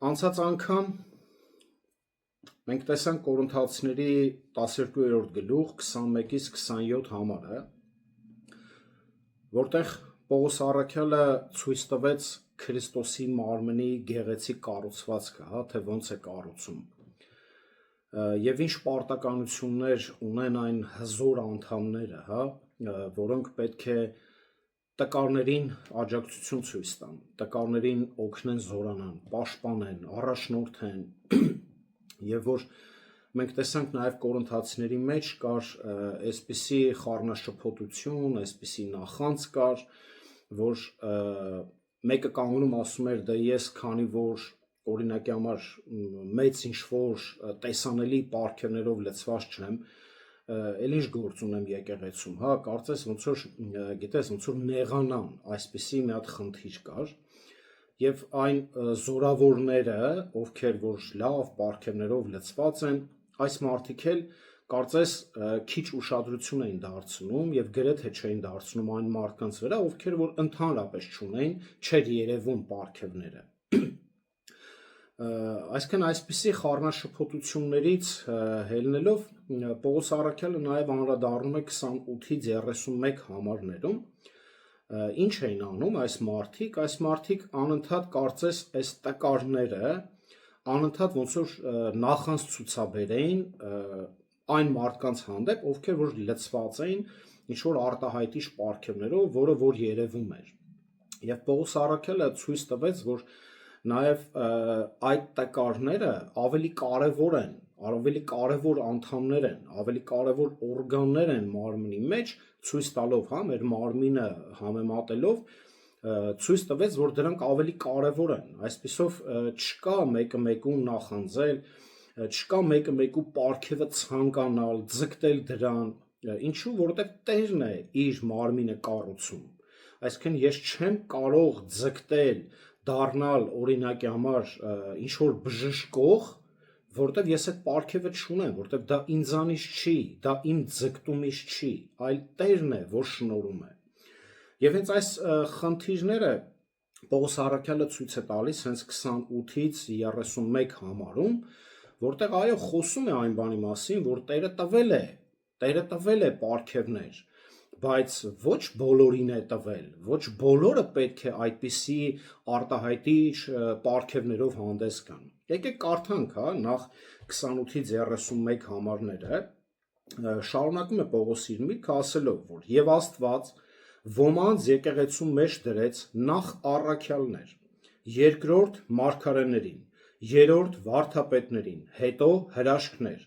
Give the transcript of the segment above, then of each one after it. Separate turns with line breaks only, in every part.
Անցած անգամ մենք տեսանք Կորինթացիների 12-րդ գլուխ 21-ից 27 համարը, որտեղ Պողոս առաքյալը ցույց տվեց Քրիստոսի մարմնի գեղեցիկ կառուցվածքը, թե ոնց է կառուցում, եւ ինչ պարտականություններ ունեն այն հզոր անդամները, որոնք պետք է տկարներին աջակցություն ցույց տան, տկարներին օգնեն զորանան, պաշտպանեն, առաջնորդեն, եւ որ մենք տեսանք նաեւ Կորինթացիների մեջ կար այսպիսի խառնաշփոթություն, այսպիսի նախանց կար, որ մեկը կանգնում ասում էր, դե ես քանի որ օրինակի համար մեծ ինչ-որ տեսանելի պարգևներով լցված չեմ, էլ ինչ գործ ունեմ եկեղեցում, կարծես ոնց որ գիտես, ոնց որ նեղանան, այսպիսի մի հատ խնդիր կար, եւ այն զորավորները, ովքեր որ լավ պարգևներով լցված են, այս մարդիկ էլ կարծես քիչ ուշադրություն էին դարձնում եւ գրեթե չէին դարձնում այն մարդկանց վրա, ովքեր որ ընդհանրապես չունեին, չէր երևում պարգևները։ Այսինքն այսպիսի խառնաշփոթություններից հելնելով Պողոս առաքյալը նաև անդրադառնում է 28-ից 31 համարներում, ինչ էին անում այս մարդիկ անընդհատ կարծես այս տկարները անընդհատ ոնց որ նախանց ցուցաբերեին այն մարդկանց հանդեպ, ովքեր որ լցված էին ինչ որ արտահայտիչ պարգևներով, որը որ երևում էր։ Եվ Պողոս առաքյալը ցույց տվեց, որ նաև այդ տկարները ավելի կարևոր են, ավելի կարևոր անդամներ են, ավելի կարևոր օրգաններ են մարմնի մեջ, ցույց տալով, մեր մարմինը համեմատելով, ցույց տվեց, որ դրանք ավելի կարևոր են, այսպիսով չկա մեկը մեկուն նախանձել, չկա մեկը մեկու պարգևը ցանկանալ, ձգտել դրան, ինչու, որովհետև Տերն է իր մարմինը կառուցում, այսինքն ես չեմ կարող ձգտել դառնալ օրինակի համար ինչ որ բժշկող, որտեվ ես այդ պարգևը չունեմ, որտեվ դա ինձանից չի, դա իմ ձգտումից չի, այլ Տերն է, որ շնորհում է։ Եվ հենց այս խնդիրները Պողոս առաքյալը ցույց է տալիս հենց 28-ից 31 համարում, որտեղ այո խոսում է այն բանի մասին, որ Տերը տվել է պարգևներ, բայց ոչ բոլորին է տվել, ոչ բոլորը պետք է այդպիսի արտահայտիչ պարգևներով հանդես գան։ Եկեք կարդանք, նախ 28-ից 31 համարները, շարունակում է Պողոս իր միտքը ասելով, որ եւ Աստված ոմանց եկեղեցու մեջ դրեց նախ առաքյալներ, երկրորդ մարգարեներին, երրորդ վարդապետներին, հետո հրաշքներ,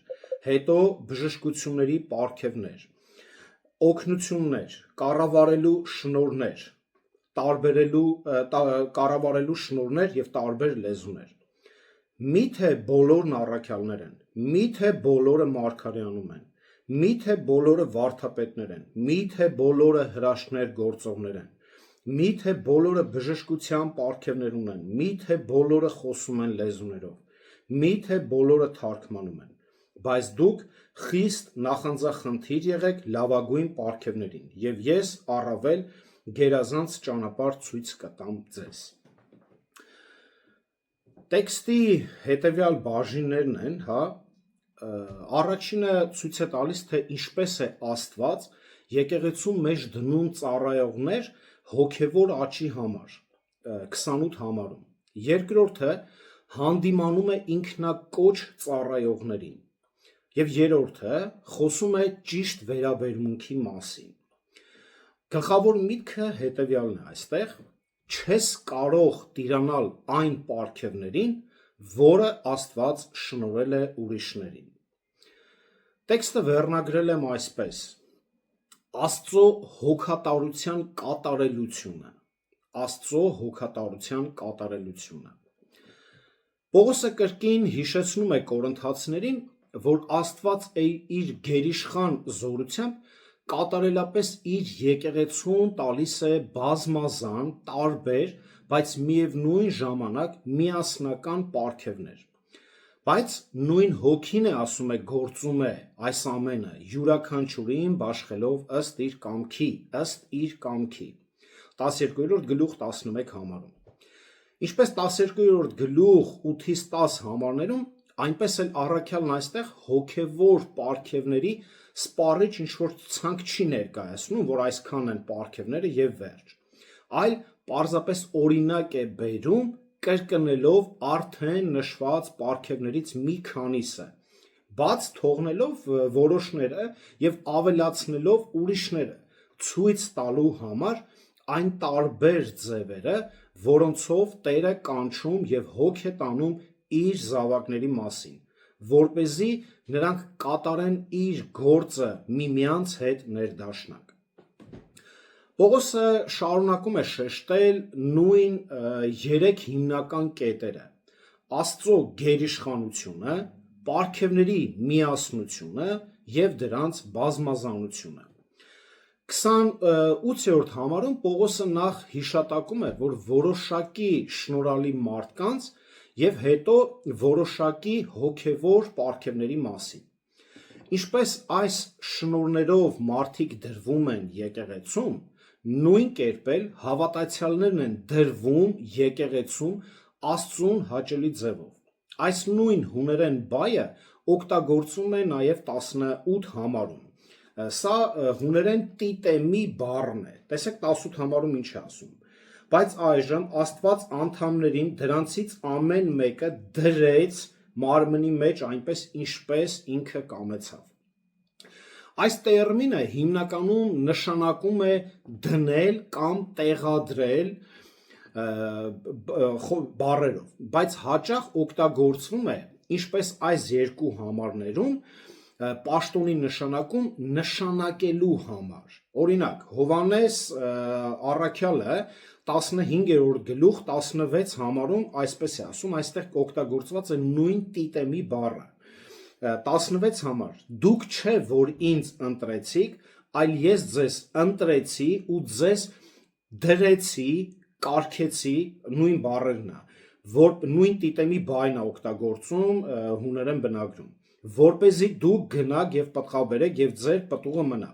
հետո բժշկությունների պարգևներ, օգնություններ, կառավարելու շնորհներ, կառավարելու շնորհներ եւ տարբեր լեզուներ։ Միթե բոլորն առաքյալներ են, միթե բոլորը մարգարեանում են, միթե բոլորը վարդապետներ են, միթե բոլորը հրաշքներ գործողներ են, միթե բոլորը բժշկության պարգևներ ունեն, միթե բոլորը խոսում են լեզուներով, միթե բոլորը թարգմանում են, բայց դուք խիստ նախանձախնդիր եղեք լավագույն պարգևներին, եւ ես առավել գերազանց ճանապարհ ցույց կտամ ձեզ։ Տեքստի հետևյալ բաժիններն են, առաջինը ցույց է տալիս, թե ինչպես է Աստված եկեղեցու մեջ դնում ծառայողներ հոգևոր աճի համար, 28 համարում։ Երկրորդը հանդիմանում է ինքնակոչ ծառայողներին, եւ երրորդը խոսում է ճիշտ վերաբերմունքի մասին։ Գլխավոր միտքը հետևյալն է այստեղ. չես կարող տիրանալ այն պարգևներին, որը Աստված շնորհել է ուրիշներին։ Տեքստը վերնագրել եմ այսպես. Աստծո հոգատարության կատարելությունը, Աստծո հոգատարության կատարելությունը։ Պողոսը կրկին հիշեցնում է կորինթացիներին, որ Աստված իր գերիշխան զորությամբ կատարելապես իր եկեղեցուն տալիս է բազմազան, տարբեր, բայց միևնույն ժամանակ միասնական պարգևներ։ Բայց նույն հոգին է, ասում է, գործում է այս ամենը յուրաքանչյուրին բաշխելով ըստ իր կամքի, 12-րդ գլուխ 11 համարում։ Ինչպես 12-րդ գլուխ 8-ից 10 համարներում, այնպես էլ առաքյալն այստեղ հոգևոր պարգևների սպառիչ ինչ-որ ցանկ չի ներկայացնում, որ այսքան են պարգևները եւ վերջ, այլ պարզապես օրինակ է բերում կրկնելով արդեն նշված պարգևներից մի քանիսը, բաց թողնելով որոշները եւ ավելացնելով ուրիշները, ցույց տալու համար այն տարբեր ձևերը, որոնցով Տերը կանչում եւ հոգ է տանում իր զավակների մասին, որպեսզի նրանք կատարեն իր գործը միմյանց հետ ներդաշնակ։ Պողոսը շարունակում է շեշտել նույն երեք հիմնական կետերը՝ Աստծո գերիշխանությունը, պարգևների միասնությունը եւ դրանց բազմազանությունը։ 28-րդ համարում Պողոսը նախ հիշատակում է, որ որոշակի շնորհալի մարդկանց եւ հետո որոշակի հոգևոր պարգևների մասին։ Ինչպես այս շնորհներով մարդիկ դրվում են եկեղեցում, նույն կերպ էլ հավատացյալներն են դրվում եկեղեցում Աստծուն հաճելի ձևով։ Այս նույն հուներեն բայը օգտագործում է նաև 18 համարում։ Սա հուներեն տիտեմի բառն է։ Տեսեք 18 համարում ինչ է ասում։ Բայց այժմ Աստված անդամներին դրանցից ամեն մեկը դրեց մարմնի մեջ այնպես ինչպես ինքը կամեցավ։ Այս տերմինը հիմնականում նշանակում է դնել կամ տեղադրել բառերով, բայց հաճախ օգտագործվում է, ինչպես այս երկու համարներում, պաշտոնի նշանակում նշանակելու համար։ Օրինակ, Հովհաննես առաքյալը 15-րդ գլուխ 16 համարում այսպես է ասում, այստեղ օգտագործված է նույն տիտեմի բառը։ 16 համար. Դուք չէ, որ ինձ ընտրեցիք, այլ ես ձեզ ընտրեցի ու ձեզ դրեցի, կարգեցի, նույն բառերն է, որ նույն տիտեմի բայն է օգտագործում հուներեն բնագրում, որպեսզի դուք գնաք եւ պտղաբերեք եւ ձեր պտուղը մնա։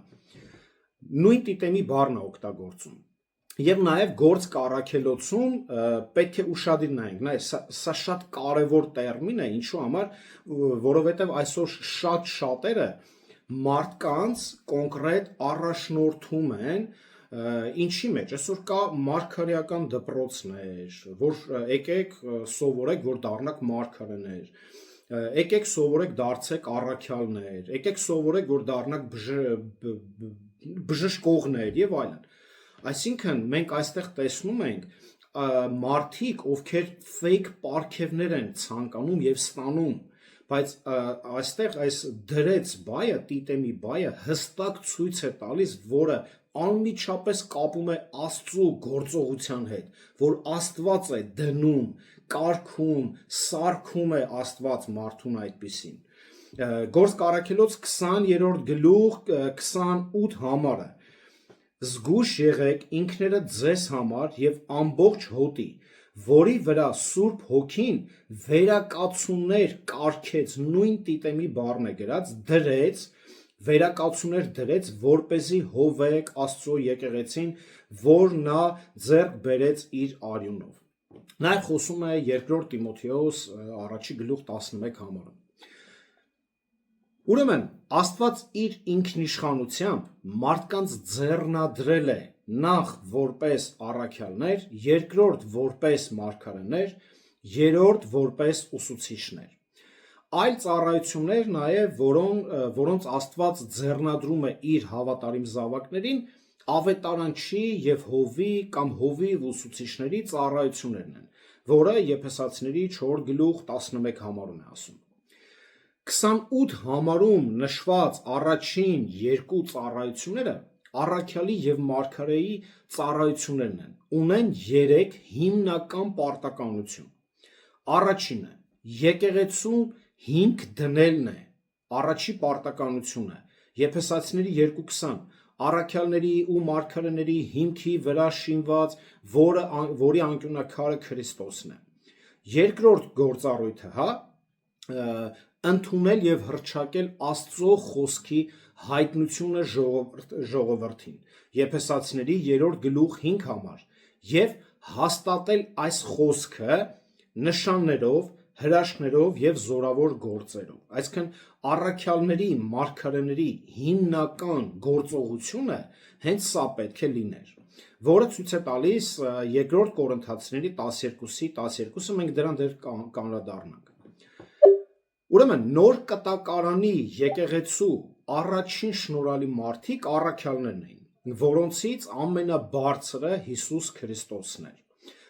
Նույն տիտեմի բառն է օգտագործում։ Եվ նաև գործ կառաքելոցում պետք է ուշադիր նայենք, նայ, սա շատ կարևոր տերմին է, ինչու համար, որովհետև այսօր շատերը մարդկանց կոնկրետ առաջնորդում են ինչի մեջ, այսօր կա մարգարեական դպրոցներ, որ եկեք սովորեք, որ դառնաք մարգարեներ, եկեք սովորեք դարձեք առաքյալներ, եկեք սովորեք, որ դառնաք բժշկողներ եւ այլն։ Այսինքն մենք այստեղ տեսնում ենք մարդիկ, ովքեր fake պարգևներ են ցանկանում եւ ստանում, բայց այստեղ այս դրեց բայը, տիտեմի բայը հստակ ցույց է տալիս, որը անմիջապես կապում է Աստծո գործողության հետ, որ Աստված է դնում, կարգում, սարքում է Աստված մարդուն այդպիսին։ Գործ կառաքելոց 20-րդ գլուխ 28 համարը Զգույշ եղեք ինքներդ ձեզ համար եւ ամբողջ հոտի, որի վրա Սուրբ Հոգին վերակացուներ կարգեց, նույն տիտեմի բառն է գրած, դրեց, վերակացուներ դրեց, որպեսզի հովեք Աստծո եկեղեցին, որ նա ձեռք բերեց իր արյունով։ Նաև խոսում է 2 Տիմոթեոս 1 գլուխ 11 համարում։ Ուրեմն Աստված իր ինքնիշխանությամբ մարդկանց ձեռնադրել է նախ որպես առաքյալներ, երկրորդ որպես մարգարեներ, երրորդ որպես ուսուցիչներ։ Այլ ծառայություններ նաև, որոնց Աստված ձեռնադրում է իր հավատարիմ զավակներին, ավետարանչի եւ հովի կամ հովիվ ուսուցիչների ծառայություններն են, որը Եփեսացիների 4 գլուխ 11 համարում է ասում։ 28 համարում նշված առաջին երկու ծառայությունները առաքյալի եւ մարգարեի ծառայություններն են, ունեն 3 հիմնական պարտականություն։ Առաջինը եկեղեցու հիմք դնելն է, առաջի պարտականությունը, Եփեսացիների 2:20, առաքյալների ու մարգարեների հիմքի վրա շինված, որի անկյունաքարը Քրիստոսն է։ Երկրորդ գործառույթը, ընդունել եւ հռչակել Աստծո խոսքի հայտնությունը ժողովրդին, Եփեսացիների 3 գլուխ 5 համար, եւ հաստատել այս խոսքը նշաններով, հրաշքներով եւ զորավոր գործերով։ Այսինքն առաքյալների, մարգարեների հիմնական գործողությունը հենց սա պետք է լիներ, որը ցույց է տալիս 2 Կորինթացիների 12:12-ը, մենք դրան դեռ կանդրադառնանք։ Ուրեմն նոր կտակարանի եկեղեցու առաջին շնորհալի մարդիկ առաքյալներն էին, որոնցից ամենաբարձրը Հիսուս Քրիստոսն էր։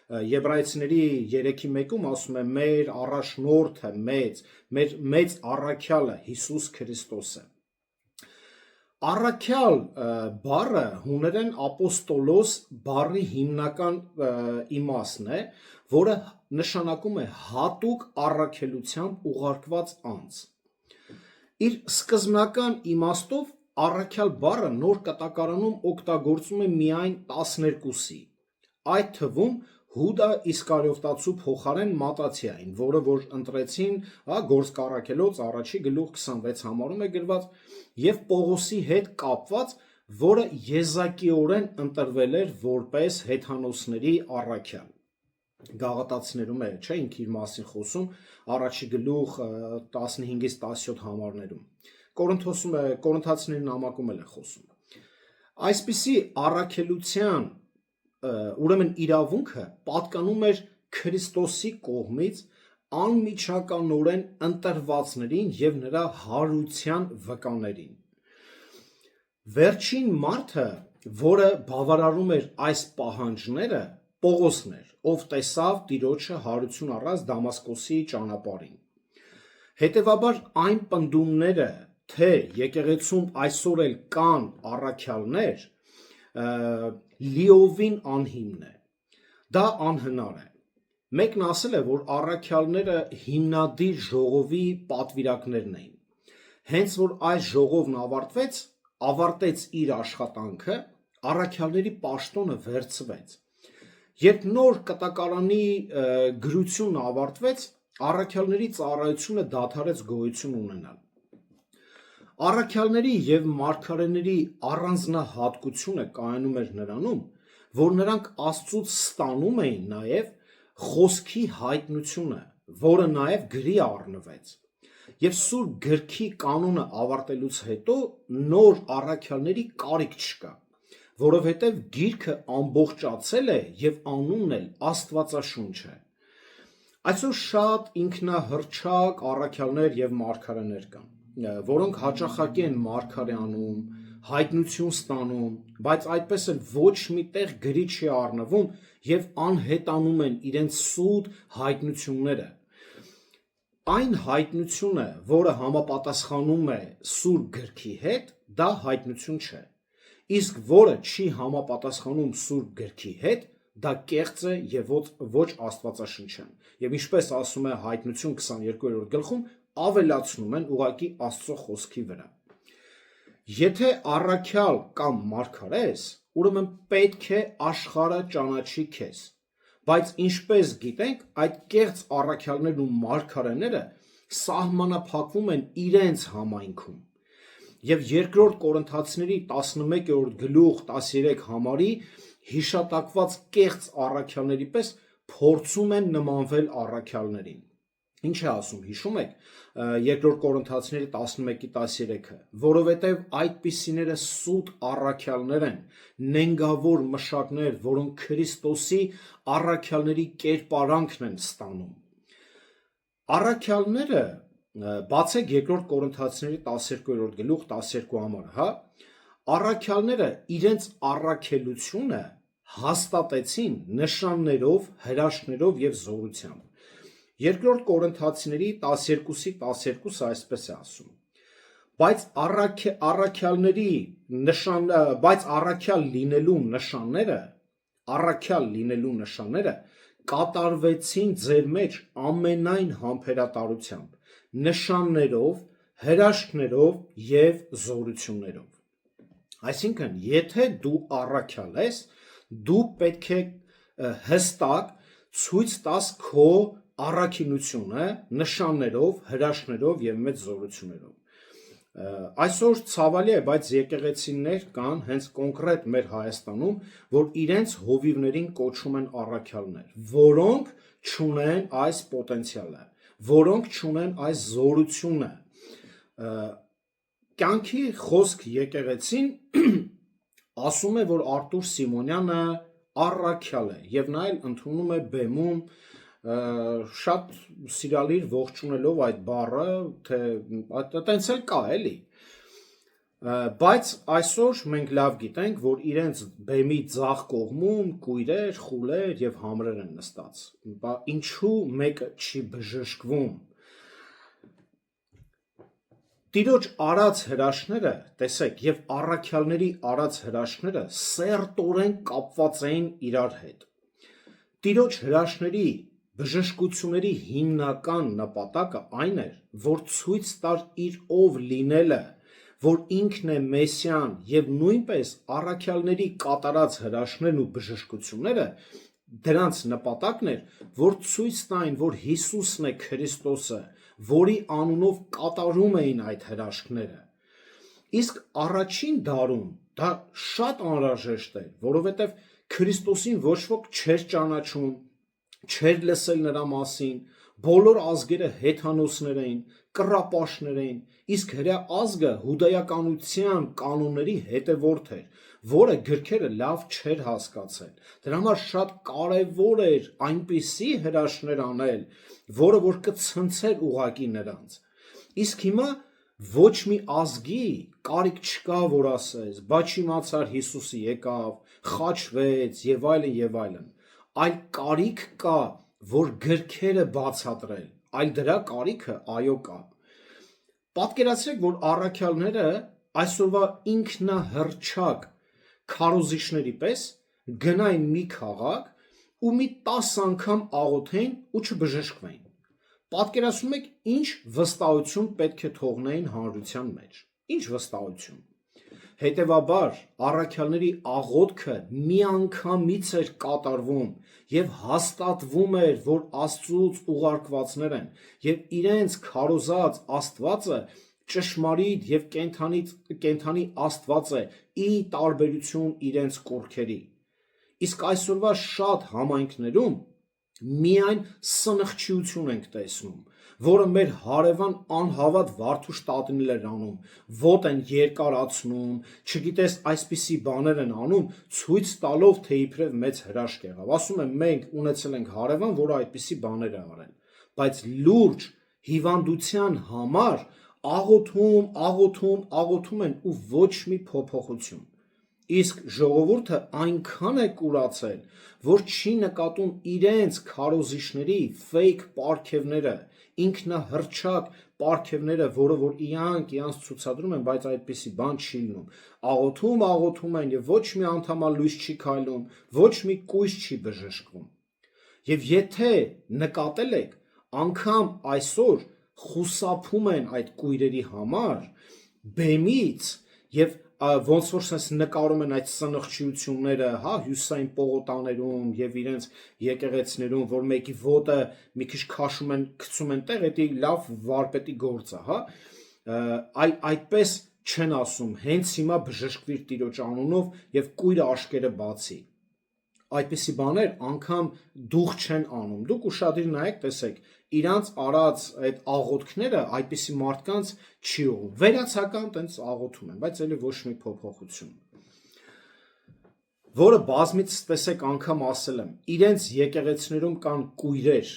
Եբրայեցիների 3:1-ում ասում է մեր առաջնորդը մեծ առաքյալը Հիսուս Քրիստոսը։ Առաքյալ բառը հուներեն ապոստոլոս բառի հիմնական իմաստն է, որը նշանակում է հատուկ առաքելությամբ ուղարկված անձ։ Իր սկզբնական իմաստով առաքյալ բառը նոր կտակարանում օգտագործում է միայն 12-ի, այդ թվում Հուդա Իսկարիովտացու փոխարեն Մատաթիային, որը որ ընտրեցին Գործք առաքելոց 1:26 համարում է գրված, եւ Պողոսի հետ կապված, որը եզակիորեն ընտրվել էր որպես հեթանոսների առաքյալ։ Գաղատացիներում է, չէ, ինքը իր մասին խոսում 1:15-17 համարներում։ Կորինթացիների նամակում էլ է խոսում։ Այսպիսի առաքելության ուրեմն իրավունքը պատկանում էր Քրիստոսի կողմից անմիջականորեն ընտրվածներին եւ նրա հարության վկաներին։ Վերջին մարդը, որը բավարարում էր այս պահանջները, Պողոսն էր, ով տեսավ Տիրոջը հարություն առած Դամասկոսի ճանապարհին։ Հետևաբար այն պնդումները, թե եկեղեցում այսօր էլ կան առաքյալներ, լիովին անհիմն է։ Դա անհնար է։ Մեկն ասել է, որ առաքյալները հիմնադիր ժողովի պատվիրակներն էին։ Հենց որ այս ժողովն ավարտեց իր աշխատանքը, առաքյալների պաշտոնը վերցվեց։ Երբ նոր կտակարանի գրությունն ավարտվեց, առաքյալների ծառայությունը դադարեց գոյություն ունենալ։ Առաքյալների եւ մարգարեների առանձնահատկությունը կայանում էր նրանում, որ նրանք Աստծուց ստանում էին նաեւ խոսքի հայտնությունը, որը նաեւ գրի առնվեց։ Եվ Սուրբ գրքի կանոնը ավարտելուց հետո նոր առաքյալների կարիք չկա, որովհետեւ գիրքը ամբողջացել է եւ անունն էլ Աստվածաշունչ է։ Այսօր շատ ինքնահռչակ առաքյալներ եւ մարգարեներ կան, որոնք հաճախակի են մարգարեանում, հայտնություն ստանում, բայց այդպես էլ ոչ միտեղ գրի չի առնվում եւ անհետանում են իրենց սուտ հայտնությունները։ Այն հայտնությունը, որը համապատասխանում է Սուրբ գրքի հետ, դա հայտնություն չէ։ Իսկ որը չի համապատասխանում Սուրբ գրքի հետ, դա կեղծ է եւ ոչ աստվածաշնչյան։ Եվ ինչպես ասում է Հայտնություն 22-րդ գլխում, ավելացնում են ուղակի Աստծո խոսքի վրա։ Եթե առաքյալ կամ մարգարես, ուրեմն պետք է աշխարհը ճանաչի քեզ, բայց ինչպես գիտենք, այդ կեղծ առաքյալներն ու մարգարեները սահմանափակվում են իրենց համայնքում։ Եվ 2 Կորինթացիների 11-րդ գլուխ 13 համարի հիշատակված կեղծ առաքյալների պես փորձում են նմանվել առաքյալներին։ Ինչ է ասում, հիշում եք 2 Կորինթացիների 11:13-ը, որովհետև այդպիսիները սուտ առաքյալներ են, նենգավոր մշակներ, որոնք Քրիստոսի առաքյալների կերպարանքն են ստանում։ Առաքյալները, բացեք 2 Կորինթացիների 12-րդ գլուխ 12 համարը, առաքյալները իրենց առաքելությունը հաստատեցին նշաններով, հրաշքներով եւ զորությամբ։ 2 Կորինթացիների 12:12-ը այսպես է ասում. բայց առաքյալ լինելու նշանները կատարվեցին ձեր մեջ ամենայն համբերատարությամբ, նշաններով, հրաշքներով եւ զորություններով։ Այսինքն, եթե դու առաքյալ ես, դու պետք է հստակ ցույց տաս քո առաքինությունը նշաններով, հրաշքներով եւ մեծ զորություններով։ Այսօր ցավալի է, բայց եկեղեցիներ կան հենց կոնկրետ մեր Հայաստանում, որ իրենց հովիվներին կոչում են առաքյալներ, որոնք չունեն այս պոտենցիալը, որոնք չունեն այս զորությունը։ Կյանքի խոսք եկեղեցին ասում է, որ Արտուր Սիմոնյանը առաքյալ է, եւ նա էլ ընդունում է բեմում շատ սիրալիր ողջունելով այդ բառը, թե այտենց էլ կա էլի, բայց այսօր մենք լավ գիտենք, որ իրենց բեմի ձախ կողմում կույրեր, խուլեր եւ համրեր են նստած, ինչու մեկը չի բժշկվում։ Տիրոջ արած հրաշքները, տեսեք, եւ առաքյալների արած հրաշքները սերտորեն կապված էին իրար հետ։ Տիրոջ հրաշքների բժշկությունների հիմնական նպատակը այն էր, որ ցույց տար իր ով լինելը, որ ինքն է Մեսիան, եւ նույնպես առաքյալների կատարած հրաշքներն ու բժշկությունները դրանց նպատակն էր, որ ցույց տային, որ Հիսուսն է Քրիստոսը, որի անունով կատարում էին այդ հրաշքները։ Իսկ առաջին դարում դա շատ անհրաժեշտ էր, որովհետև Քրիստոսին ոչ ոք չէր ճանաչում, չէր լսել նրա մասին, բոլոր ազգերը հեթանոսներ էին, կռապաշտներ էին, իսկ հրեա ազգը հուդայականության կանոնների հետևորդ էր, որը գրքերը լավ չէր հասկացել։ Դրա համար շատ կարևոր էր այնպիսի հրաշքներ անել, որը որ կցնցեր ուղակի նրանց։ Իսկ հիմա ոչ մի ազգի կարիք չկա, որ ասես, բայց իմացար Հիսուսը եկավ, խաչվեց եւ այլն, այլ կարիք կա, որ գրքերը բացատրել, այլ դրա կարիքը այո կա։ Պատկերացրեք, որ առաքյալները այսօրվա ինքնահռչակ քարոզիչների պես գնային մի քաղաք ու մի 10 անգամ աղոթեին ու չբժշկվեին։ Պատկերացնում եք, ինչ վստահություն պետք է թողնեին հանրության մեջ։ Ինչ վստահություն։ Հետևաբար առաքյալների աղոթքը միանգամից էր կատարվում եւ հաստատվում էր, որ Աստծուց ուղարկվածներ են եւ իրենց քարոզած Աստվածը ճշմարիտ եւ կենդանի Աստված է՝ ի տարբերություն իրենց կուռքերի։ Իսկ այսօրվա շատ համայնքներում միայն սնխչիություն ենք տեսնում, որը մեր հարևան անհավատ Վարդուշ տատինն էր անում, ոտ են երկարացնում, չգիտես այսպիսի բաներ են անում, ցույց տալով, թե իբրև մեծ հրաշք եղավ։ Ասում եմ, մենք ունեցել ենք հարևան, որը այդպիսի բաներ է արել, բայց լուրջ հիվանդության համար աղոթում են ու ոչ մի փոփոխություն։ Իսկ ժողովուրդը այնքան է կուրացել, որ չի նկատում իրենց քարոզիչների ֆեյք պարգևները, ինքնահռչակ պարգևները, որը որ իրանք ցուցադրում են, բայց այդպիսի բան չի լինում։ Աղոթում են եւ ոչ մի անդամալույս չի քայլում, ոչ մի կույս չի բժշկվում։ Եվ եթե նկատել եք, անգամ այսօր խուսափում են այդ կույրերի համար բեմից եւ ոնց որ sense նկարում են այդ սնխչիությունները, հա, հյուսային պողոտաներում եւ իրենց եկեղեցիներում, որ մեկի ոտը մի քիչ քաշում են, գցում են տեղ, դա լավ վարպետի գործ է, հա։ Այդպես չեն ասում, հենց հիմա բժշկվիր Տիրոջ անունով եւ կույրը աշկերը բացի։ Այդպիսի բաներ անգամ դուխ չեն անում։ Դուք ուշադիր նայեք, տեսեք, իրանց արած այդ աղոթքները այդպիսի մարդկանց չի ուղում։ Վերացական տենց աղոթում են, բայց ելի ոչ մի փոփոխություն։ Որը բազմից տեսեք անգամ ասել եմ, իրենց եկեղեցիներում կան կույրեր,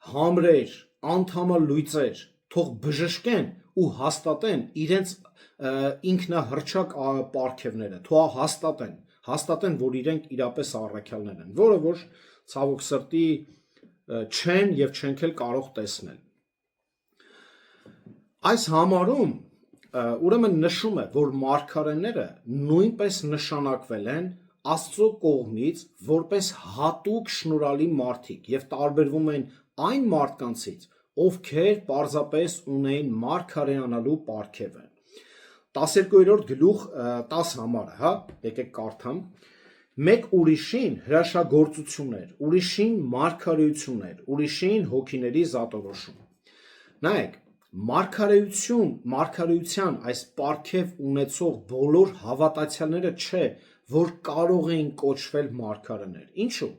համրեր, անդամալույծեր, թող բժշկեն ու հաստատեն իրենց ինքնահռչակ պարգևները, թող հաստատեն, որ իրենք իրապես առաքյալներ են, որը որ ցավոք սրտի չեն եւ չենք էլ կարող տեսնել։ Այս համարում ուրեմն նշում է, որ մարգարեները նույնպես նշանակվել են Աստծո կողմից որպես հատուկ շնորհալի մարդիկ եւ տարբերվում են այն մարդկանցից, ովքեր պարզապես ունեին մարգարեանալու պարգևը։ 12-րդ գլուխ 10 համարը, հա, եկեք կարդամ։ Մեկ ուրիշին հրաշագործություններ, ուրիշին մարգարեություններ, ուրիշին հոգիների զատորոշում։ Նայեք, Մարգարեության այս պարգև ունեցող բոլոր հավատացյալները չէ, որ կարող էին կոչվել մարգարեներ։ Ինչու՞։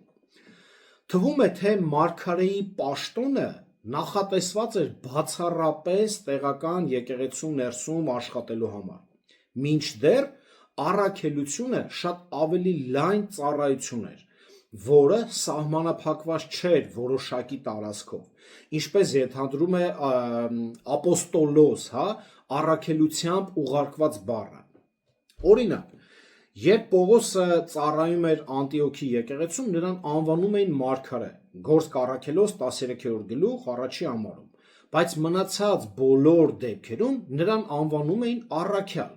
Թվում է, թե մարգարեի պաշտոնը նախատեսված էր բացառապես տեղական եկեղեցու ներսում աշխատելու համար, մինչդեռ առաքելությունը շատ ավելի լայն ծառայություն էր, որը սահմանափակված չէր որոշակի տարածքով, ինչպես ենթադրում է ապոստոլոս, առաքելությամբ ուղարկված բառը։ Օրինակ, երբ Պողոսը ծառայում էր Անտիոքի եկեղեցում, նրան անվանում էին մարգարե, Գործք Առաքելոս 13-րդ գլուխ 1-րդ համարում, բայց մնացած բոլոր դեպքերում նրան անվանում էին առաքյալ։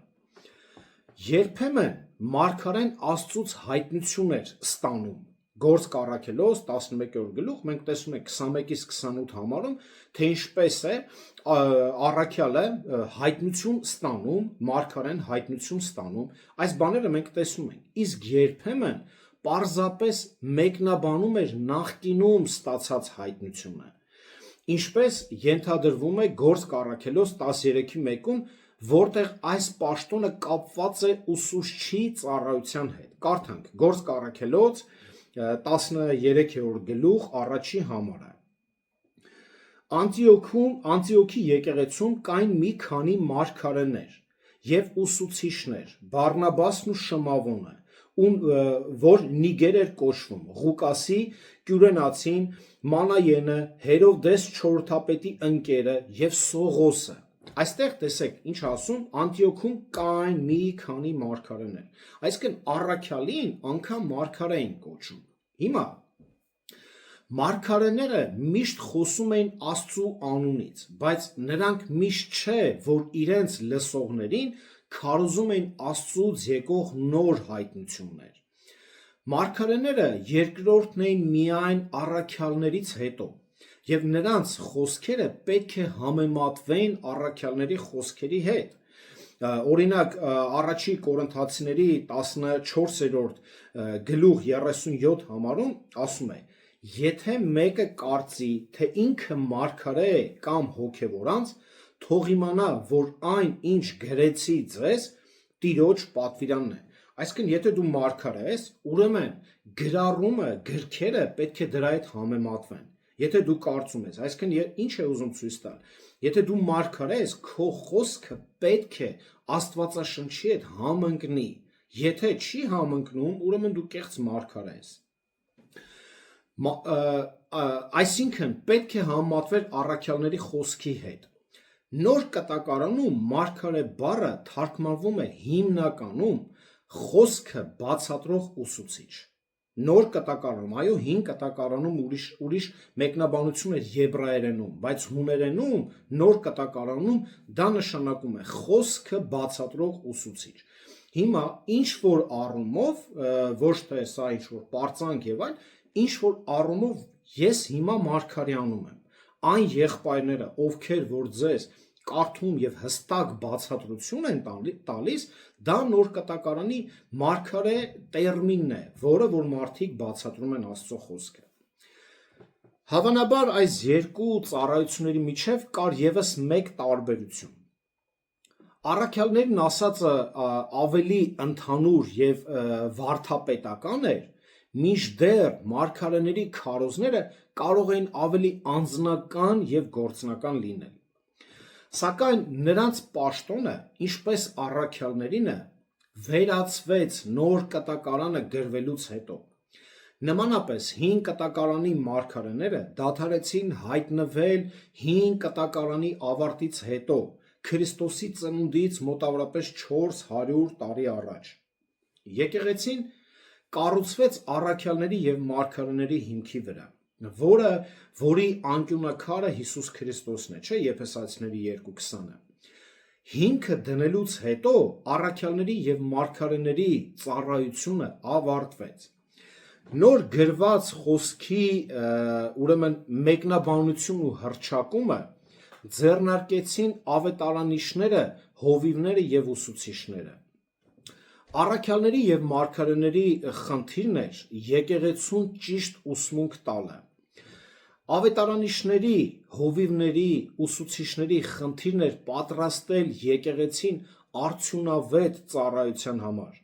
Երբեմն մարգարեն Աստծուց հայտնություն էր ստանում։ Գործք Առաքելոս 11-րդ գլուխ մենք տեսնում ենք 21-ից 28 համարում, թե ինչպես է առաքյալը հայտնություն ստանում, մարգարեն հայտնություն ստանում, այս բաները մենք տեսնում ենք։ Իսկ երբեմն պարզապես մեկնաբանում էր նախկինում ստացած հայտնությունը, ինչպես ենթադրվում է Գործք Առաքելոս 13-1-ում, որտեղ այս պաշտոնը կապված է ուսուցչի ծառայության հետ։ Կարդանք Գործք Առաքելոս 13-րդ գլուխ 1-րդ համարը։ Անտիոքի եկեղեցում կային մի քանի մարգարեներ և ուսուցիչներ, Բարնաբասն ու Շմավոնը, որ Նիգեր էր կոչվում, Ղուկասի, Կյուրենացին, Մանայենը, Հերովդես չորրորդապետի ընկերը և Սողոսը։ Այստեղ տեսեք, ինչ ասում, Անտիոքում կային մի քանի մարգարեներ, այսինքն առաքյալին անգամ մարգարե էին կոչում։ Հիմա մարգարեները միշտ խոսում էին Աստծու անունից, բայց նրանք միշտ չէ, որ իրենց լսողներին քարոզում էին Աստծուց եկող նոր հայտնություններ։ Մարգարեները երկրորդն էին միայն առաքյալներից հետո, և նրանց խոսքերը պետք է համեմատվեին առաքյալների խոսքերի հետ։ Օրինակ, առաջի Կորինթացիների 14-րդ գլուխ 37 համարում ասում է. եթե մեկը կարծի, թե ինքը մարգարե է կամ հոգևորանց, թող իմանա, որ այն, ինչ գրեցի ձեզ, Տիրոջ պատվիրանն է։ Այսինքն, եթե դու մարգարե ես, ուրեմն գրառումը, գրքերը պետք է դրա հետ համեմատվեն։ Եթե դու կարծում ես, այսինքն ինչ է ուզում ցույց տալ։ Եթե դու մարգարե ես, քո խոսքը պետք է Աստվածաշնչի հետ համընկնի։ Եթե չի համընկնում, ուրեմն դու կեղծ մարգարե ես։ Այսինքն պետք է համեմատվել առաքյալների խոսքի հետ։ Նոր կտակարանում մարգարե բառը թարգմանվում է հիմնականում խոսքը բացատրող ուսուցիչ։ Նոր կտակարանում, այո, հին կտակարանում ուրիշ մեկնաբանություն էր եբրայերենում, բայց հուներենում, նոր կտակարանում դա նշանակում է խոսքը բացատրող ուսուցիչ։ Հիմա ինչ որ առումով, ոչ թե սա ինչ որ պարծանք եւ այլ, ինչ որ առումով ես հիմա մարգարեանում եմ։ Այն եղբայրները, ովքեր որ ձեզ կարդում եւ հստակ բացատրություն են տալիս, դա նոր կտակարանի մարգարե տերմինն է, որը որ մարդիկ բացատրում են Աստծո խոսքը։ Հավանաբար այս երկու ծառայությունների միջև կար եւս մեկ տարբերություն։ Առաքյալներն ասածը ավելի ընդհանուր եւ վարդապետական էր, մինչդեռ մարգարեների քարոզները կարող էին ավելի անձնական եւ գործնական լինել։ Սակայն նրանց պաշտոնը, ինչպես առաքյալներինը, վերացվեց նոր կտակարանը գրվելուց հետո։ Նմանապես հին կտակարանի մարգարեները դադարեցին հայտնվել հին կտակարանի ավարտից հետո, Քրիստոսի ծնունդից մոտավորապես 400 տարի առաջ։ Եկեղեցին կառուցվեց առաքյալների եւ մարգարեների հիմքի վրա, որի անկյունաքարը Հիսուս Քրիստոսն է, չէ՞, Եփեսացիների 2:20-ը։ Հիմքը դնելուց հետո առաքյալների եւ մարգարեների ծառայությունը ավարտվեց։ Նոր գրված խոսքի ուրեմն մեկնաբանությունն ու հռչակումը ձեռնարկեցին ավետարանիչները, հովիվները եւ ուսուցիչները։ Առաքյալների եւ մարգարեների խնդիրն էր եկեղեցուն ճիշտ ուսմունք տալը։ Ավետարանիչների, հովիվների, ուսուցիչների խնդիրն էր պատրաստել եկեղեցին արդյունավետ ծառայության համար։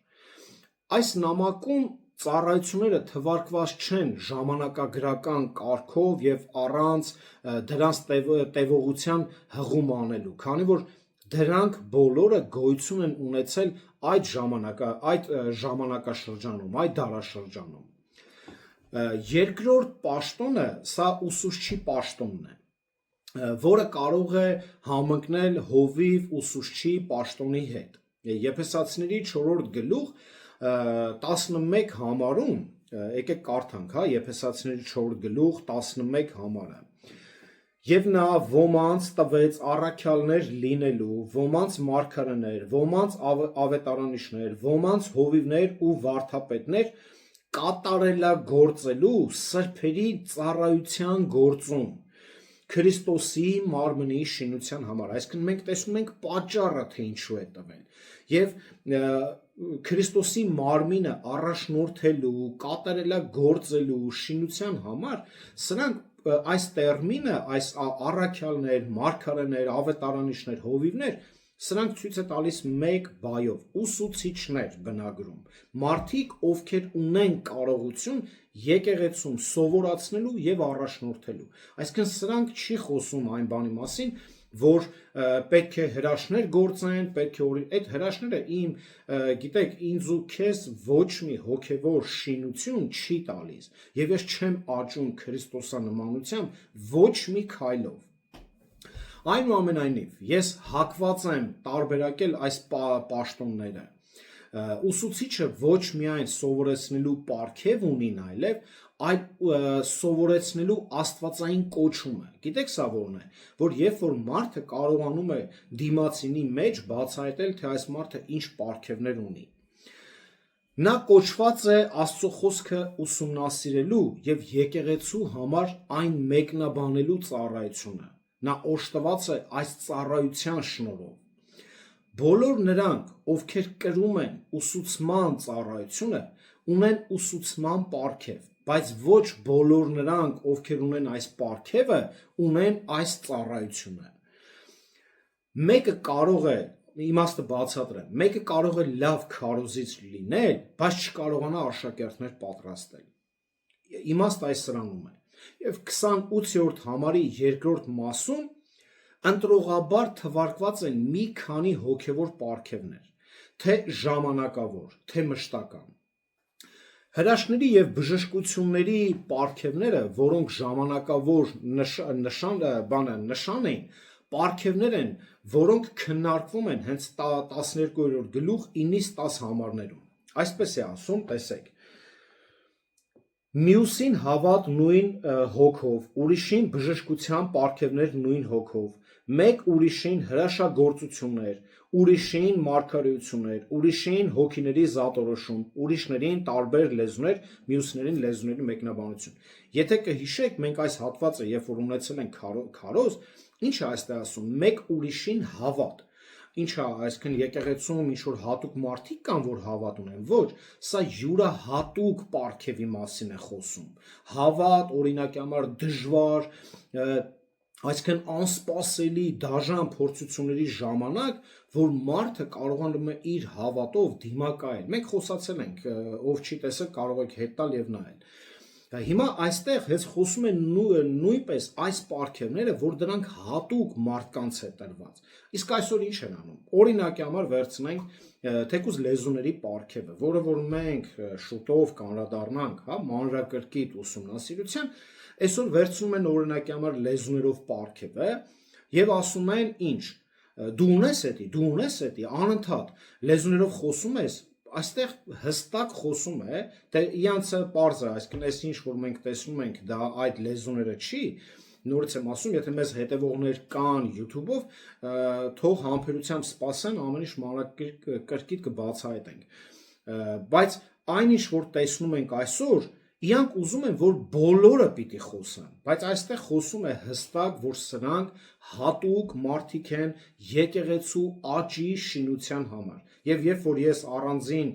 Այս նամակում ծառայությունները թվարկված չեն ժամանակագրական կարգով եւ առանց դրանց տևողության հղում անելու, քանի որ դրանք բոլորը գոյություն են ունեցել այդ ժամանակաշրջանում, այդ դարաշրջանում։ Երկրորդ պաշտոնը սա ուսուցչի պաշտոնն է, որը կարող է համընկնել հովիվ ուսուցչի պաշտոնի հետ։ Եփեսացիների 4-րդ գլուխ 11 համարում, եկեք կարդանք, Եփեսացիների 4 գլուխ 11 համարը։ Եվ նա ոմանց տվեց առաքյալներ լինելու, ոմանց մարգարեներ, ոմանց ավետարանիչներ, ոմանց հովիվներ ու վարդապետներ կատարելագործելու սրբերի ծառայության գործում Քրիստոսի մարմնի շինության համար։ Այսինքն մենք տեսնում ենք պատճառը, թե ինչու է տվել։ Եվ Քրիստոսի մարմինը առաջնորդելու, կատարելագործելու շինության համար սրանք այս տերմինը, այս առաքյալներ, մարգարեներ, ավետարանիչներ, հովիվներ, սրանք ցույց է տալիս մեկ բայով ուսուցիչներ բնագրում, մարդիկ, ովքեր ունեն կարողություն եկեղեցում սովորացնելու եւ առաջնորդելու։ Այսինքն սրանք չի խոսում այն բանի մասին, որ պետք է հրաշներ գործեն, պետք է այդ հրաշները գիտեք, ինձ ու քեզ ոչ մի հոգևոր շինություն չի տալիս, եւ ես չեմ աճում քրիստոսանմանությամբ ոչ մի քայլով։ Այնուամենայնիվ, ես հակված եմ տարբերակել այս պաշտոնները։ Ուսուցիչը ոչ միայն սովորեցնելու պարգև ունի, այլ սովորեցնելու աստվածային կոչումը։ Գիտեք սա որն է, որ երբ որ մարդը կարողանում է դիմացինի մեջ բացահայտել, թե այս մարդը ինչ պարգևներ ունի, նա կոչված է Աստծո խոսքը ուսումնասիրելու եւ եկեղեցու համար այն մեկնաբանելու ծառայությունը։ Նա օժտված է այս ծառայության շնորհով։ Բոլոր նրանք, ովքեր կրում են ուսուցման ծառայությունը, ունեն ուսուցման պարգև, բայց ոչ բոլոր նրանք, ովքեր ունեն այս պարգևը, ունեն այս ծառայությունը։ Մեկը կարող է, իմաստը բացատրեմ, մեկը կարող է լավ քարոզիչ լինել, բայց չկարողանա աշակերտներ պատրաստել։ Իմաստը այս սրանում է։ Եվ 28-րդ համարի երկրորդ մասում ընտրողաբար թվարկված են մի քանի հոգևոր պարգևներ, թե ժամանակավոր, թե մշտական։ Հրաշքների եւ բժշկությունների պարգևները, որոնք ժամանակավոր նշան են, պարգևներ են, որոնք քննարկվում են հենց 12-րդ գլուխ 9-ից 10 համարներում։ Այսպես է ասում, տեսեք. Մյուսին հավատ նույն հոգով, ուրիշին բժշկության պարգևներ նույն հոգով, մեկ ուրիշին հրաշագործություններ, ուրիշին մարգարեություններ, ուրիշին հոգիների զատորոշում, ուրիշներին տարբեր լեզուներ, մյուսներին լեզուների մեկնաբանություն։ Եթե կհիշեք, մենք այս հատվածը, երբ որ ունեցել ենք քարոզ, ինչ է այստեղ ասում, մեկ ուրիշին հավատ։ Ինչ է, այսինքն եկեղեցում ինչ որ հատուկ մարդիկ կան, որ հավատ ունեն, ոչ, սա յուրահատուկ պարգևի մասին է խոսում։ Հավատ, օրինակի համար դժվար, այսինքն անսպասելի դաժան փորձությունների ժամանակ, որ մարդը կարողանում է իր հավատով դիմակայել։ Մենք խոսացել ենք, ով չի տեսել, կարող եք հետ տալ եւ նայել։ Հիմա այստեղ հենց խոսում են նույնպես այս պարգևները, որ դրանք հատուկ մարդկանց է տրված։ Իսկ այսօր ինչ են անում։ Օրինակի համար վերցնենք թեկուզ լեզուների պարգևը, որը որ մենք շուտով կանրադառնանք, մանրակրկիտ ուսումնասիրության, այսօր վերցնում են օրինակի համար լեզուներով պարգևը եւ ասում են ինչ. դու ունես էդի, անընդհատ լեզուներով խոսում ես, այստեղ հստակ խոսում է, թե իրանցը պարզ է, այսինքն այս ինչ որ մենք տեսնում ենք, դա այդ լեզուները չի, նորից եմ ասում, եթե մեզ հետևողներ կան YouTube-ով, թող համբերությամբ սպասեն, ամեն ինչ մանրակրկիտ կբացահայտենք։ Բայց այն ինչ որ տեսնում ենք այսօր, Իրանք ուզում են, որ բոլորը պիտի խոսան, բայց այստեղ խոսում է հստակ, որ սրանք հատուկ մարդիկ են եկեղեցու աճի շինության համար։ Եվ երբ որ ես առանձին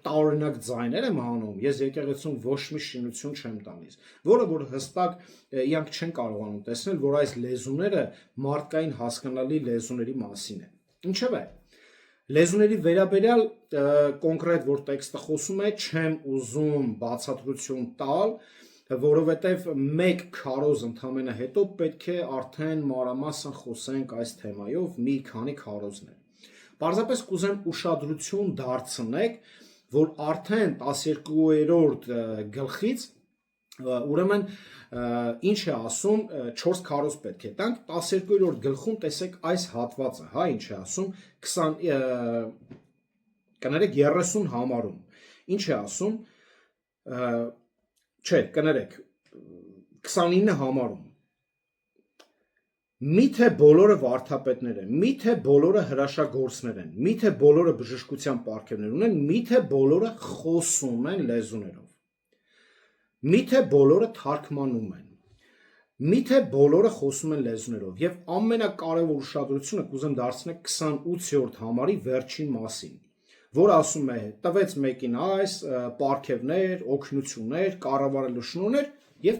տարօրինակ ձայներ եմ անում, ես եկեղեցուն ոչ մի շինություն չեմ տալիս, որը որ հստակ իրանք չեն կարողանում տեսնել, որ այս լեզուները մարդկային հասկանալի լեզուների մասին են։ Ինչևէ, լեզուների վերաբերյալ կոնկրետ որ տեքստը խոսում է, չեմ ուզում բացատրություն տալ, որովհետև մեկ քարոզ ընդամենը հետո պետք է արդեն մանրամասն խոսենք այս թեմայով մի քանի քարոզներ։ Պարզապես կուզեմ ուշադրություն դարձնեք, որ արդեն 12-րդ գլխից ուրեմն ինչ է ասում 4 քարոզ պետք է տանք 12-րդ գլխում տեսեք այս հատվածը, հա, ինչ է ասում 30 համարում, ինչ է ասում, չէ, կներեք, 29 համարում, միթե բոլորը վարդապետներ են, միթե բոլորը հրաշագործներ են, միթե բոլորը բժշկության պարգևներ ունեն, միթե բոլորը խոսում են լեզուներով, միթե բոլորը թարգմանում են, միթե բոլորը խոսում են լեզուներով եւ ամենակարևոր ուշադրությունը կուզեմ դարձնել 28-րդ համարի վերջին մասին, որ ասում է տվեց մեկին այս պարգևներ, օգնություններ, կառավարելու շնորհներ եւ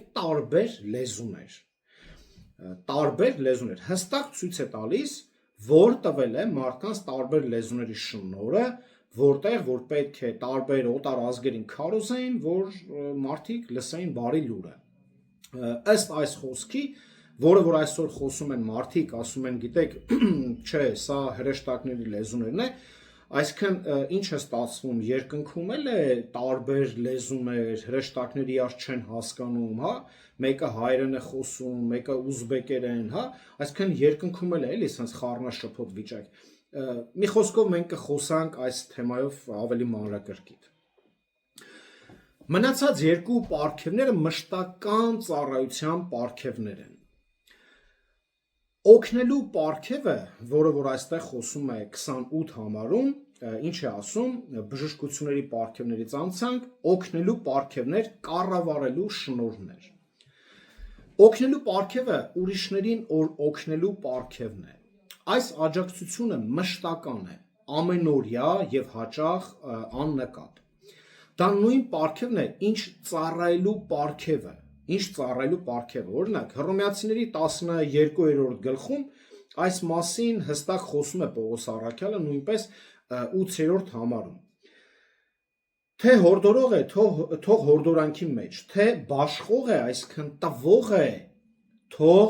տարբեր լեզուներ, հստակ ցույց է տալիս, որ տվել է մարդկանց տարբեր լեզուների շնորհը, որտեղ որ պետք է տարբեր օտար ազգերին քարոզեին, որ մարդիկ լսեին բարի լուրը։ Ըստ այս խոսքի, որը որ այսօր խոսում են մարդիկ, ասում են, գիտեք, չէ, սա հրեշտակների լեզուներն է, այսինքն ինչ է ստացվում, երկնքում էլ է տարբեր լեզուներ, հրեշտակները իրար չեն հասկանում, հա, մեկը հայերեն է խոսում, մեկը ուզբեկերեն, հա, այսինքն երկնքում էլ է, էլի, sense խառնաշփոթ վիճակ։ Մի խոսքով մենք կխոսանք այս թեմայով ավելի մանրակրկիտ։ Մնացած երկու պարգևները մշտական ծառայության պարգևներ են։ Օգնելու պարգևը, որը որ այստեղ խոսում է 28 համարում, ինչ է ասում, բժշկությունների պարգևներից անցանք, օգնելու պարգևներ, կառավարելու շնորհներ։ Օգնելու պարգևը ուրիշներին օգնելու պարգևն է։ Այս աջակցությունը մշտական է, ամենօրյա եւ հաճախ աննկատ։ Դա նույն պարգևն է, ինչ ծառայելու պարգևը, օրինակ, Հռոմեացիների 12-րդ գլխում այս մասին հստակ խոսում է Պողոս առաքյալը նույնպես 8-րդ համարում։ Թե հորդորող է, թող հորդորանքի մեջ, թե բաշխող է, այսինքն տվող է, թող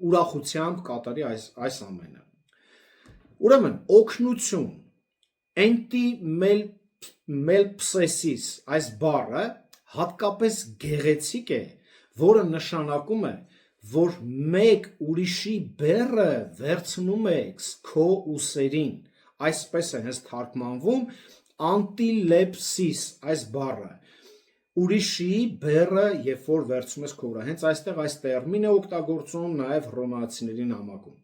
ուրախությամբ կատարի այս ամենը։ Ուրեմն, օգնություն, մելպսեսիս, այս բառը հատկապես գեղեցիկ է, որը նշանակում է, որ մեկ ուրիշի բեռը վերցնում ես քո ուսերին, այսպես է հենց թարգմանվում անտիլեպսիս այս բառը, ուրիշի բեռը երբ որ վերցնում ես քո վրա, հենց այստեղ այս տերմին է օգտագործում նաև հռոմեացիների նամակում։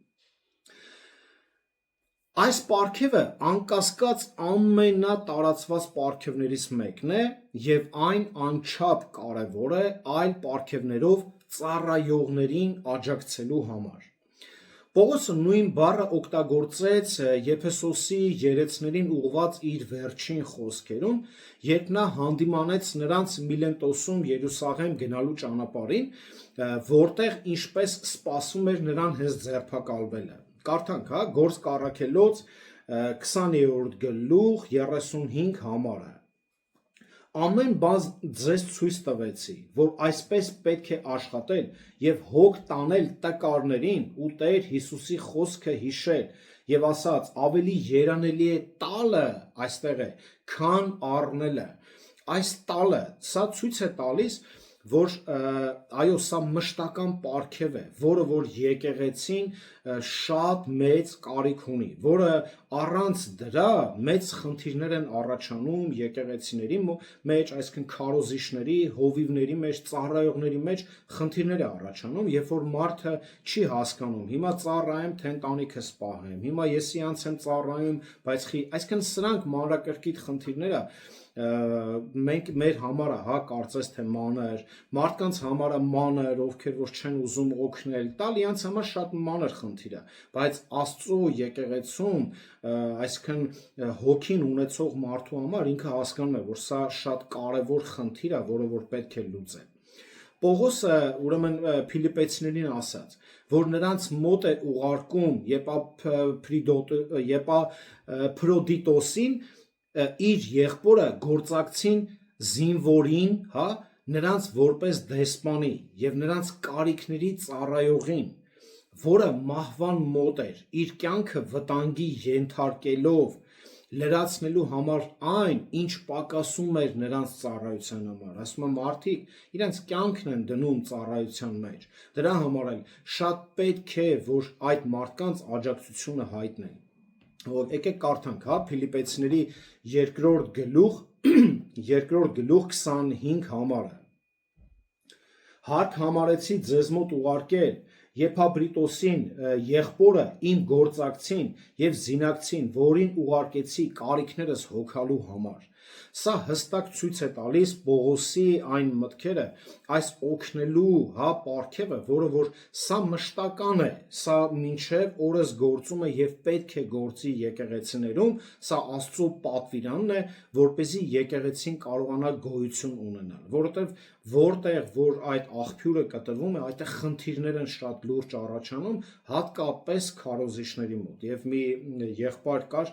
Այս պարգևը անկասկած ամենատարածված պարգևներից մեկն է եւ այն անչափ կարեւոր է այլ պարգևներով ծառայողներին աջակցելու համար։ Պողոսը նույն բառը օգտագործեց Եփեսոսի երեցներին ուղղված իր վերջին խոսքերում, երբ նա հանդիմանեց նրանց Միլենտոսում Երուսաղեմ գնալու ճանապարհին, որտեղ ինչպես սպասում էր նրան հենց ձերբակալվելը։ Կարդանք, հա, Գործք առաքելոց 20-րդ գլուխ 35 համարը։ Ամեն բան ձեզ ցույց տվեցի, որ այսպես պետք է աշխատել եւ հոգ տանել տկարներին ու Տեր Հիսուսի խոսքը հիշել եւ ասած ավելի երանելի է տալը, այստեղ է, քան առնելը։ Այս տալը, սա ցույց է տալիս, որ այո, սա մշտական պարգև է, որը որ եկեղեցին շատ մեծ կարիք ունի, որը առանց դրա մեծ խնդիրներ են առաջանում եկեղեցիների մեջ, այսինքն քարոզիչների, հովիվների մեջ, ծառայողների մեջ խնդիրներ է առաջանում, երբ որ մարդը չի հասկանում, հիմա ծառայեմ, թե ընտանիքս պահեմ, հիմա ես իրանց եմ ծառայում, բայց այսինքն սրանք մանրակրկիտ խնդիրներ է, մենք մեր համարը հա կարծես թե մանր, մարդկանց համարը մանր, ովքեր որ չեն ուզում օգնել, տալ իրանց համար շատ մանր խնդիր է, բայց Աստծո եկեղեցում, այսինքն հոգին ունեցող մարդու համար ինքը հասկանում է, որ սա շատ կարևոր խնդիր է, որը որ պետք է լուծել։ Պողոսը ուրեմն Փիլիպպեցիներին ասաց, որ նրանց մոտ է ուղարկում Փրոդիտոսին իր եղբորը գործակցին զինվորին, հա, նրանց որպես դեսպանի եւ նրանց կարիքների ծառայողին, որը մահվան մոտ էր, իր կյանքը վտանգի ենթարկելով լրացնելու համար այն, ինչ պակասում էր նրանց ծառայության համար։ Ասում եմ, մարդիկ իրենց կյանքն են դնում ծառայության մեջ։ Դրա համար էլ շատ պետք է, որ այդ մարդկանց աջակցությունը հայտնեն։ Եկեք կարդանք, հա, Փիլիպպեցիների 2-րդ գլուխ 25 համարը։ Հարկ համարեցի ձեզ մոտ ուղարկել Եփաբրիտոսին եղբորը իմ գործակցին եւ զինակցին, որին ուղարկեցի կարիքներս հոգալու համար։ Սա հստակ ցույց է տալիս Պողոսի այն մտքերը, այս օգնելու, հա, պարգևը, որը որ սա մշտական է, սա մինչև օրս գործում է եւ պետք է գործի եկեղեցիներում, սա Աստծո պատվիրանն է, որպեսզի եկեղեցին կարողանա գոյություն ունենալ, որովհետեւ որտեղ որ այդ աղբյուրը կտրվում է, այդտեղ խնդիրներ են շատ լուրջ առաջանում, հատկապես քարոզիչների մոտ։ Եվ մի եղբայր կար,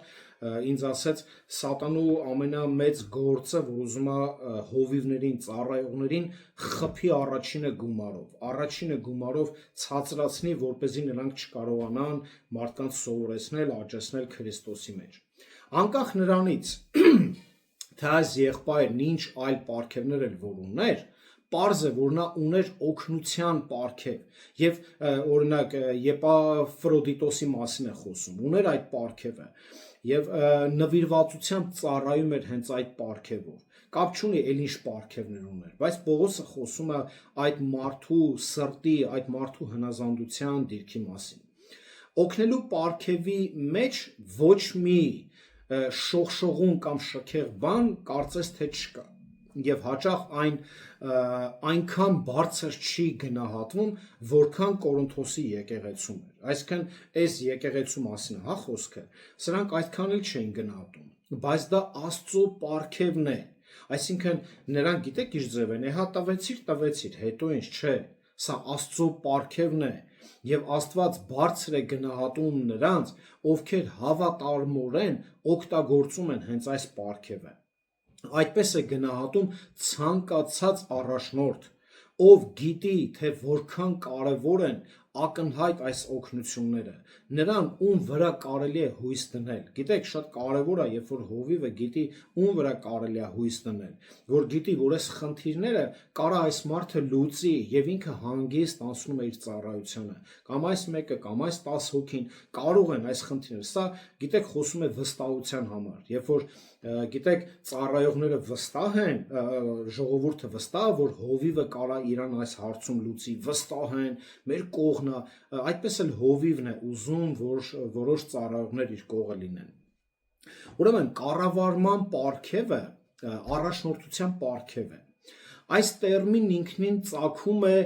ինձ ասեց, սատանու ամենամեծ գործը, որ ուզում է հովիվներին, ծառայողներին խփի առաջինը գումարով ցածրացնի, որպեսզի նրանք չկարողանան մարդկանց սովորեցնել, աճեցնել Քրիստոսի մեջ։ Անկախ նրանից, թե այս եղբայրն ինչ այլ պարգևներ էլ որ ուներ, պարզ է, որ նա ուներ օգնության պարգև եւ օրինակ Եփաֆրոդիտոսի մասին է խոսում, ուներ այդ պարգևը եւ նվիրվածությամբ ծառայում էր հենց այդ պարգևով։ Կապ չունի էլ ինչ պարգևներ ուներ, բայց Պողոսը խոսում է այդ մարդու սրտի, այդ մարդու հնազանդության դիրքի մասին։ Օգնելու պարգևի մեջ ոչ մի շողշողուն կամ շքեղ բան կարծես թե չկա եւ հաճախ այնքան բարձր չի գնահատվում, որքան Կորինթոսի եկեղեցում էր։ Այսինքն այս եկեղեցու մասին հա խոսքը, սրանք այդքան էլ չէին գնահատում, բայց դա Աստծո պարգևն է։ Այսինքն նրանք գիտեք ինչ ձև են, հա տվեցիր, հետո ինչ չէ, սա Աստծո պարգևն է եւ Աստված բարձր է գնահատում նրանց, ովքեր հավատարմորեն օգտագործում են հենց այս պարգևը։ Այդպես է գնահատում ցանկացած առաջնորդ, ով գիտի, թե որքան կարևոր են ակնհայտ այս օգնությունները, նրան ում վրա կարելի է հույս դնել։ Գիտեք, շատ կարևոր է, երբ որ հովիվը գիտի ում վրա կարելի է հույս դնել, որ գիտի, որ այս խնդիրները կարա այս մարդը լուծի եւ ինքը հանգիստ անցնում է իր ծառայությանը, կամ այս մեկը, կամ այս 10 հոգին կարող են այս խնդիրները։ Սա, գիտեք, խոսում է վստահության համար, երբ որ գիտեք, ծառայողները վստահ են, ժողովուրդը վստահ, որ հովիվը կարա իրան այս հարցում լուծի, վստահ են, մեր կողմն է, այդպես էլ հովիվն է ուզում, որ որոշ ծառայողներ իր կողը լինեն։ Ուրեմն կառավարման պարգևը առաջնորդության պարգև է։ Այս տերմինն ինքնին ծագում է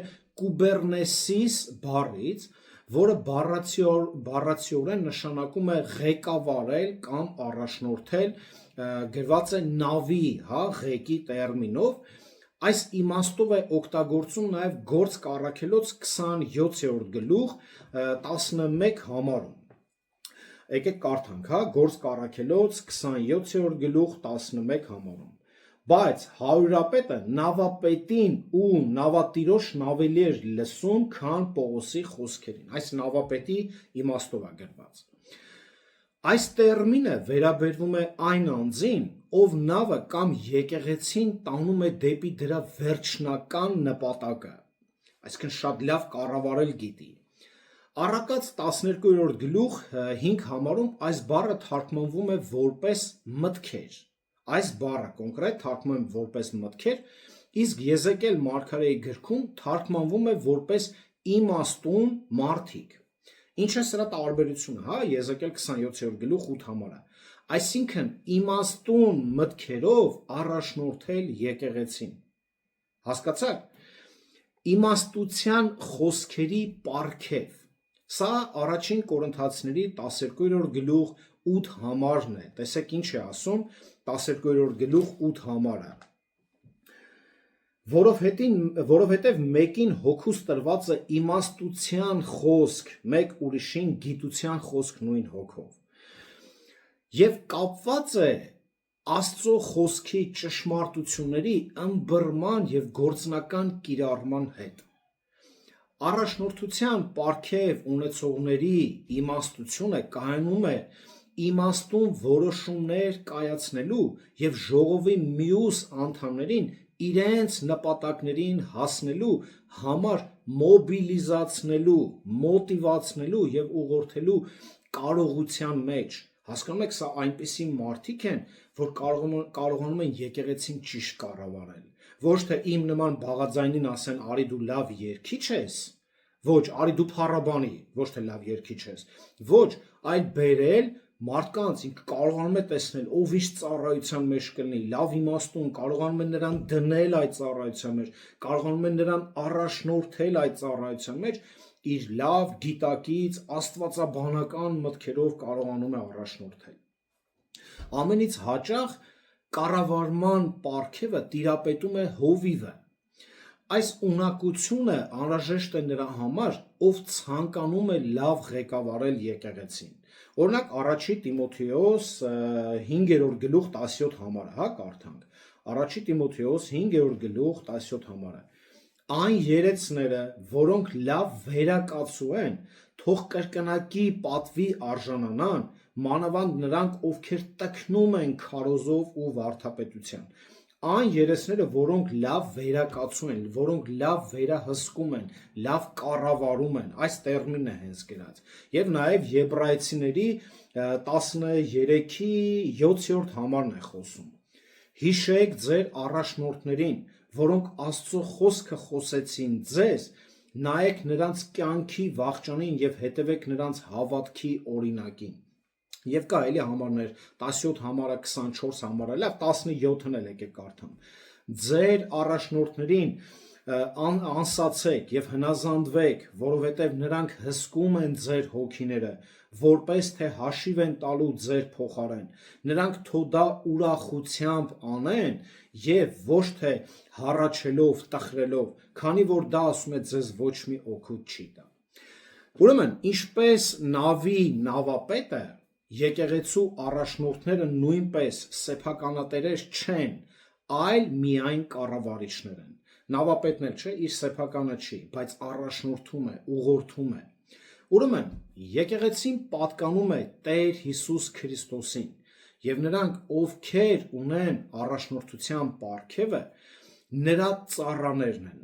կուբերնեսիս բառից, որը բառացիորեն նշանակում է ղեկավարել կամ առաջնորդել, գրված է նավի, հա, ղեկի տերմինով, այս իմաստով է օգտագործում նաև Գործ Առաքելոց 27-րդ գլուխ 11 համարում։ Եկեք կարդանք, հա, Գործ Առաքելոց 27-րդ գլուխ 11 համարում։ Բայց հարյուրապետը նավապետին ու նավատիրոջն ավելի էր լսում, քան Պողոսի խոսքերին։ Այս նավապետի իմաստով է գրված։ Այս տերմինը վերաբերվում է այն անձին, ով նավը կամ եկեղեցին տանում է դեպի դրա վերջնական նպատակը, այսինքն շատ լավ կառավարել գիտի։ Առակաց 12-րդ գլուխ 5 համարում այս բառը թարգմանվում է որպես մտքեր։ Այս բառը կոնկրետ թարգմանվում է որպես մտքեր, իսկ Եզեկիել մարգարեի գրքում թարգմանվում է որպես իմաստուն մարդիկ։ Ինչ է սրա տարբերությունը, հա, Եզեկիել 27-րդ գլուխ 8 համարը։ Այսինքն իմաստուն մտքերով առաջնորդել եկեղեցին։ Հասկացա՞ք։ Իմաստության խոսքերի պարգև։ Սա առաջին Կորինթացիների 12-րդ գլուխ 8 համարն է։ Տեսեք ինչ է ասում 12-րդ գլուխ 8 համարը։ Որովհետև մեկին հոգուց տրված է իմաստության խոսք, մեկ ուրիշին գիտության խոսք նույն հոգով։ Եվ կապված է Աստծո խոսքի ճշմարտությունների ըմբռնման եւ գործնական կիրառման հետ։ Առաջնորդության պարգև ունեցողների իմաստությունը կայանում է իմաստուն որոշումներ կայացնելու եւ ժողովի մյուս անդամներին իրենց նպատակներին հասնելու համար մոբիլիզացնելու, մոտիվացնելու եւ ուղղորդելու կարողության մեջ։ Հասկանում եք, սա այնպիսի մարդիկ են, որ կարողանում են եկեղեցին ճիշտ կառավարել։ Ոչ թե իմ նման բաղաձայնին ասեն, արի դու լավ երգիչ ես, ոչ, արի դու փառաբանի, ոչ թե լավ երգիչ ես, ոչ, այլ բերել մարդկանց ինքը կարողանում է տեսնել ով ինչ ծառայության մեջ կլինի, լավ իմաստուն, կարողանում է նրան դնել այդ ծառայության մեջ, կարողանում է նրան առաջնորդել այդ ծառայության մեջ, իր լավ գիտակից, աստվածաբանական մտքերով կարողանում է առաջնորդել։ Ամենից հաճախ կառավարման պարգևը տիրապետում է հովիվը։ Այս ունակությունը անհրաժեշտ է նրա համար, ով ցանկանում է լավ ղեկավարել եկեղեցին։ Օրինակ առաջի Տիմոթեոս 5-րդ գլուխ 17 համարը, հա, կարդանք։ Առաջի Տիմոթեոս 5-րդ գլուխ 17 համարը։ Այն երեցները, որոնք լավ վերակացու են, թող կրկնակի պատվի արժանանան, մանավանդ նրանք, ովքեր տքնում են քարոզով ու վարդապետության։ Այն երեցները, որոնք լավ վերակացու են, որոնք լավ վերահսկում են, լավ կառավարում են, այս տերմինն է հենց գրած։ Եվ նաև Եբրայեցիների 13-ի 7-րդ համարն է խոսում։ Հիշեք ձեր առաջնորդներին, որոնք Աստծո խոսքը խոսեցին ձեզ, նայեք նրանց կյանքի վախճանին եւ հետևեք նրանց հավատքի օրինակին։ Եվ կա էլի համարներ 17 համարը, 24 համարը, լավ 17-ն էլ եկեք կարդամ։ Ձեր առաջնորդներին անսացեք եւ հնազանդվեք, որովհետեւ նրանք հսկում են ձեր հոգիները, որպես թե հաշիվ են տալու ձեր փոխարեն։ Նրանք թող դա ուրախությամբ անեն եւ ոչ թե հառաչելով, տխրելով, քանի որ դա ասում է ձեզ ոչ մի օգուտ չի տա։ Ուրեմն, ինչպես նավի նավապետը, եկեղեցու առաջնորդները նույնպես սեփականատերեր չեն, այլ միայն կառավարիչներ են։ Նավապետն էլ չէ, իր սեփականը չի, բայց առաջնորդում է, ուղղորդում է։ Ուրեմն, եկեղեցին պատկանում է Տեր Հիսուս Քրիստոսին, եւ նրանք, ովքեր ունեն առաջնորդության պարգևը, նրա ծառաներն են։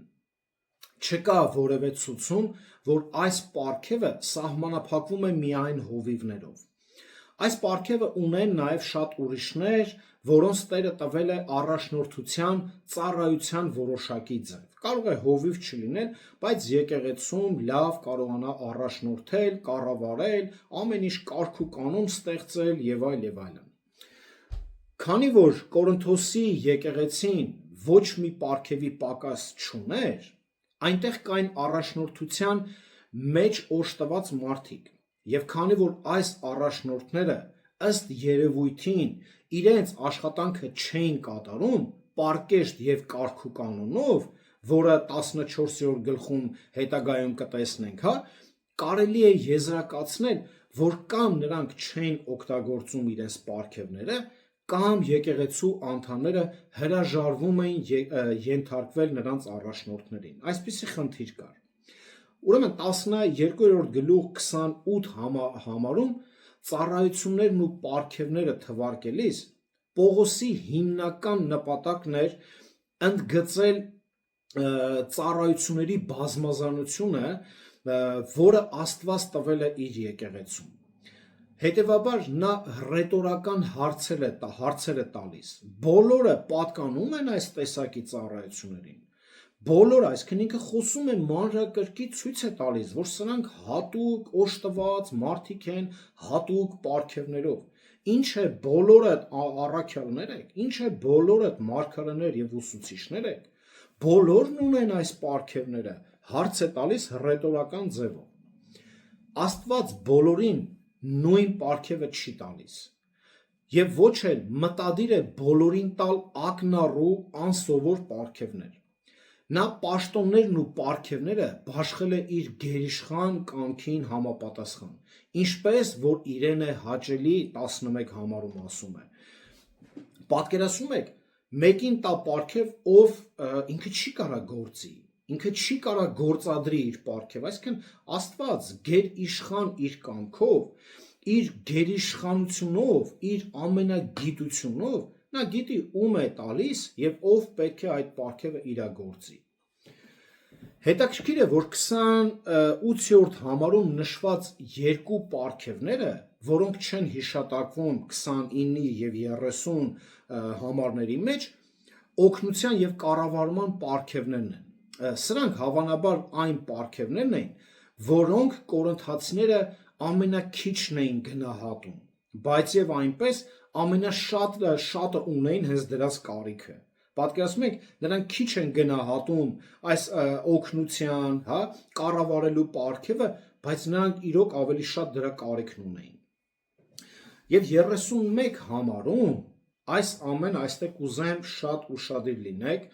Չկա որևէ ցուցում, որ այս պարգևը սահմանափակվում է միայն հովիվներով։ Այս պարգևը ունեն նաև շատ ուրիշներ, որոնց Տերը տվել է առաջնորդության, ծառայության որոշակի ձև։ Կարող է հովիվ չլինել, բայց եկեղեցում լավ կարողանա առաջնորդել, կառավարել, ամեն ինչ կարգ ու կանոն ստեղծել եւ այլ եւ այլն։ Քանի որ Կորինթոսի եկեղեցին ոչ մի պարգևի պակաս չուներ, այնտեղ կային առաջնորդության մեջ օժտված մարդիկ։ Եվ քանի որ այս առաջնորդները ըստ երևույթին իրենց աշխատանքը չէին կատարում պարկեշտ եւ կարգ ու կանոնով, որը 14-րդ գլխում հետագայում կտեսնենք, հա, կարելի է եզրակացնել, որ կամ նրանք չէին օգտագործում իրենց պարգևները, կամ եկեղեցու անդամները հրաժարվում էին ենթարկվել նրանց առաջնորդներին։ Այսպիսի խնդիր կար։ Ուրեմն 12-րդ գլուխ 28 համարում ծառայություններն ու պարգևները թվարկելիս Պողոսի հիմնական նպատակն էր ընդգծել ծառայությունների բազմազանությունը, որը Աստված տվել է իր եկեղեցուն։ Հետևաբար նա ռետորական հարցեր է տալիս։ Բոլորը պատկանում են այս տեսակի ծառայություններին։ բոլոր, այսինքն ինքը խոսում է մանրակրկիտ ցույց է տալիս, որ սրանք հատուկ օժտված մարդիկ են, հատուկ պարգևներով։ Ինչ է բոլոր այդ առաքյալներ եք, ինչ է բոլոր այդ մարգարեներ եւ ուսուցիչներ եք, բոլորն ունեն այս պարգևները, հարց է տալիս ռետորական ձևով։ Աստված բոլորին նույն պարգևը չի տալիս եւ ոչ էլ մտադիր է բոլորին տալ ակնառու անսովոր պարգևներ։ Նա պաշտոններն ու պարգևները բաշխել է իր գերիշխան կամքին համապատասխան, ինչպես որ իրեն է հաճելի 11 համարում ասում է։ Պատկերացնում եք, մեկին տա պարգև, ով ինքը չի կարա գործի, ինքը չի կարա գործադրի իր պարգև, այսինքն Աստված գերիշխան իր կամքով, իր գերիշխանությունով, իր ամենագիտությունով նա գիտի ում է տալիս եւ ով պետք է այդ պարգևը իրագործի։ Հետաքրքիր է, որ 28-րդ համարում նշված երկու պարգևները, որոնք չեն հիշատակվում 29 եւ 30 համարների մեջ, օգնության եւ կառավարման պարգևներն են։ Սրանք հավանաբար այն պարգևներն են, որոնք կորինթացիները ամենաքիչն էին գնահատում, բայց եւ այնպես ամենաշատը ունեին հենց դրանց կարիքը։ Պատկերացնում եք, նրանք քիչ են գնահատում այս օգնության, հա, կառավարելու պարգևը, բայց նրանք իրոք ավելի շատ դրա կարիքն ունեին։ Եվ 31 համարում այս ամեն այստեղ կուզեմ շատ ուշադիր լինեք,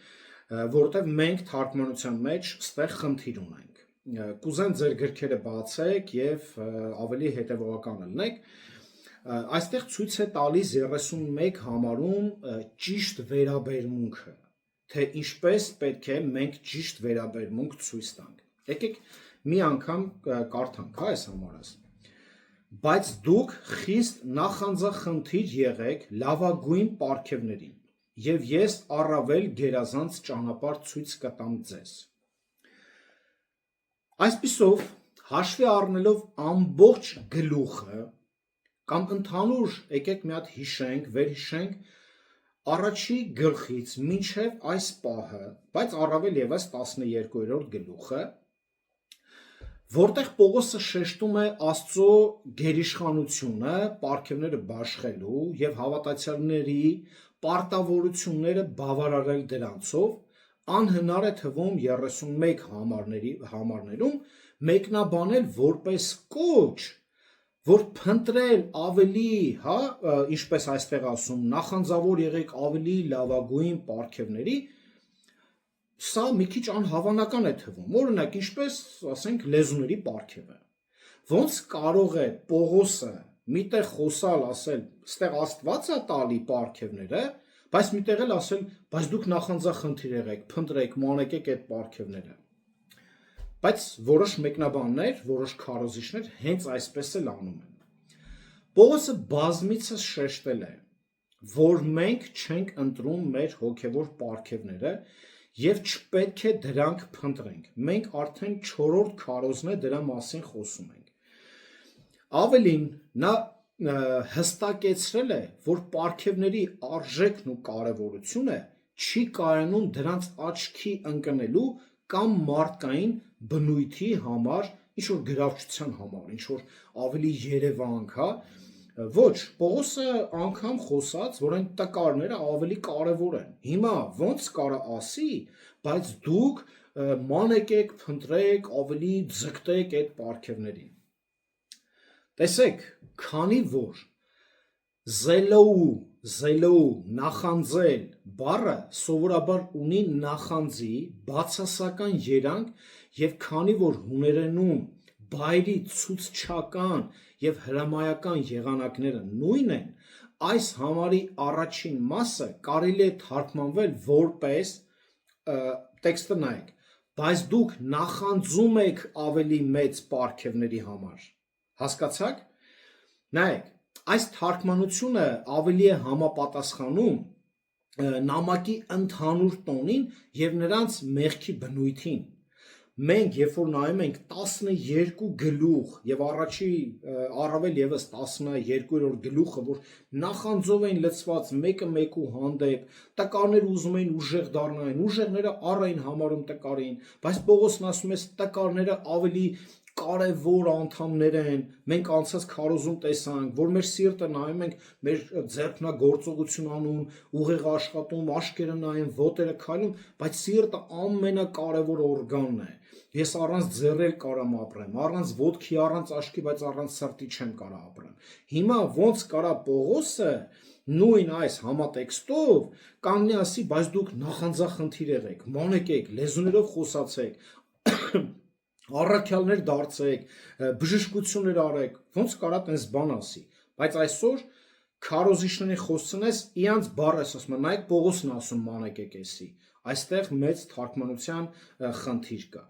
որովհետև մենք թարգմանության մեջ ստեղ խնդիր ունենք։ Կուզեմ ձեր գրքերը բացեք եւ ավելի հետեւողական լինեք։ Այստեղ ցույց է տալիս 31 համարում ճիշտ վերաբերմունքը, թե ինչպես պետք է մենք ճիշտ վերաբերմունք ցույց տանք։ Եկեք մի անգամ կարդանք այս համարը։ Բայց դուք խիստ նախանձախնդիր եղեք լավագույն պարգևներին, եւ ես առավել գերազանց ճանապարհ ցույց կտամ ձեզ։ Այսպիսով, հաշվի առնելով ամբողջ գլուխը կամ ընդհանուր, եկեք մի հատ հիշենք, վերհիշենք առաջի գլխից մինչև այս պահը, բայց առավել եւս 12-րդ գլուխը, որտեղ Պողոսը շեշտում է Աստծո գերիշխանությունը, պարգևները բաշխելու եւ հավատացյալների պարտավորությունները բավարարել դրանցով, անհնար է թվում 31 համարներում մեկնաբանել որպես կոչ, որ փնտրել ավելի, հա, ինչպես այստեղ ասում, նախանձավոր եղեք ավելի լավագույն պարգևների, սա մի քիչ անհավանական է թվում, օրինակ, ինչպես, ասենք, լեզուների պարգևը։ Ոնց կարող է Պողոսը միտեղ խոսալ, ասել, ստեղ Աստված է տալի պարգևները, բայց միտեղ էլ ասել, բայց դուք նախանձախնդիր եղեք, փնտրեք, մանեկեք այդ պարգևները։ Բայց որոշ մեկնաբաններ, որոշ քարոզիչներ հենց այսպես էլ անում են։ Պողոսը բազմիցս շեշտել է, որ մենք չենք ընտրում մեր հոգևոր պարգևները եւ չպետք է դրանք փնտրենք։ Մենք արդեն 4-րդ քարոզն է դրա մասին խոսում ենք։ Ավելին, նա հստակեցրել է, որ պարգևների արժեքն ու կարևորությունը չի կայանում դրանց աչքի ընկնելու կամ մարդկային բնույթի համար, ինչ որ գրավչության համար, ինչ որ ավելի երևանք, հա, ոչ, Պողոսը անգամ խոսած, որ այն տկարները ավելի կարևոր են։ Հիմա ոնց կարա ասի, բայց դուք մանեկեք, փնտրեք, ավելի ձգտեք այդ պարգևներին։ Տեսեք, քանի որ զելոու նախանձել բառը սովորաբար ունի նախանձի բացասական երանգ եւ քանի որ հուներենում բայրի ցուցչական եւ հրամայական եղանակները նույն են, այս համարի առաջին մասը կարելի է թարգմանվել որպես տեքստը նայեք, բայց դուք նախանձում եք ավելի մեծ պարգևների համար։ Հասկացաք։ Նայեք, այս թարգմանությունը ավելի է համապատասխանում նամակի ընդհանուր տոնին եւ նրանց մեղքի բնույթին, մենք երբ որ նայում ենք 12 գլուխ եւ առավել եւս 12-րդ գլուխը, որ նախանձով են լցված մեկը մեկու հանդեպ, տկարները ուզում են ուժեղ դառնային, ուժեղները առ այն համարում տկարին, բայց Պողոսն ասում է տկարները ավելի կարևոր անդամներ են, մենք անցած քարոզում տեսանք, որ մեր սիրտը նայում ենք, մեր ձեռքնագործողություն անում, ուղեղ աշխատում, աշկերը նայում, ոտերը քայլում, բայց սիրտը ամենակարևոր օրգանն է։ Ես առանց ձեռել կարամ ապրեմ, առանց ոտքի, առանց աշկի, բայց առանց սրտի չեմ կարա ապրեմ։ Հիմա ոնց կարա Պողոսը նույն այս համատեքստով կանգնի ասի, բայց դուք նախանձախնդիր եղեք, մանեկեք, լեզուներով խոսացեք, առաքյալներ դարձեք, բժշկություններ արեք, ոնց կարա տես բան ասի, բայց այսօր քարոզիչների խոսցնես իրանց բառ ես ասում, նայեք Պողոսն ասում մանեկեք էսի, այստեղ մեծ թարգմանության խնդիր կա։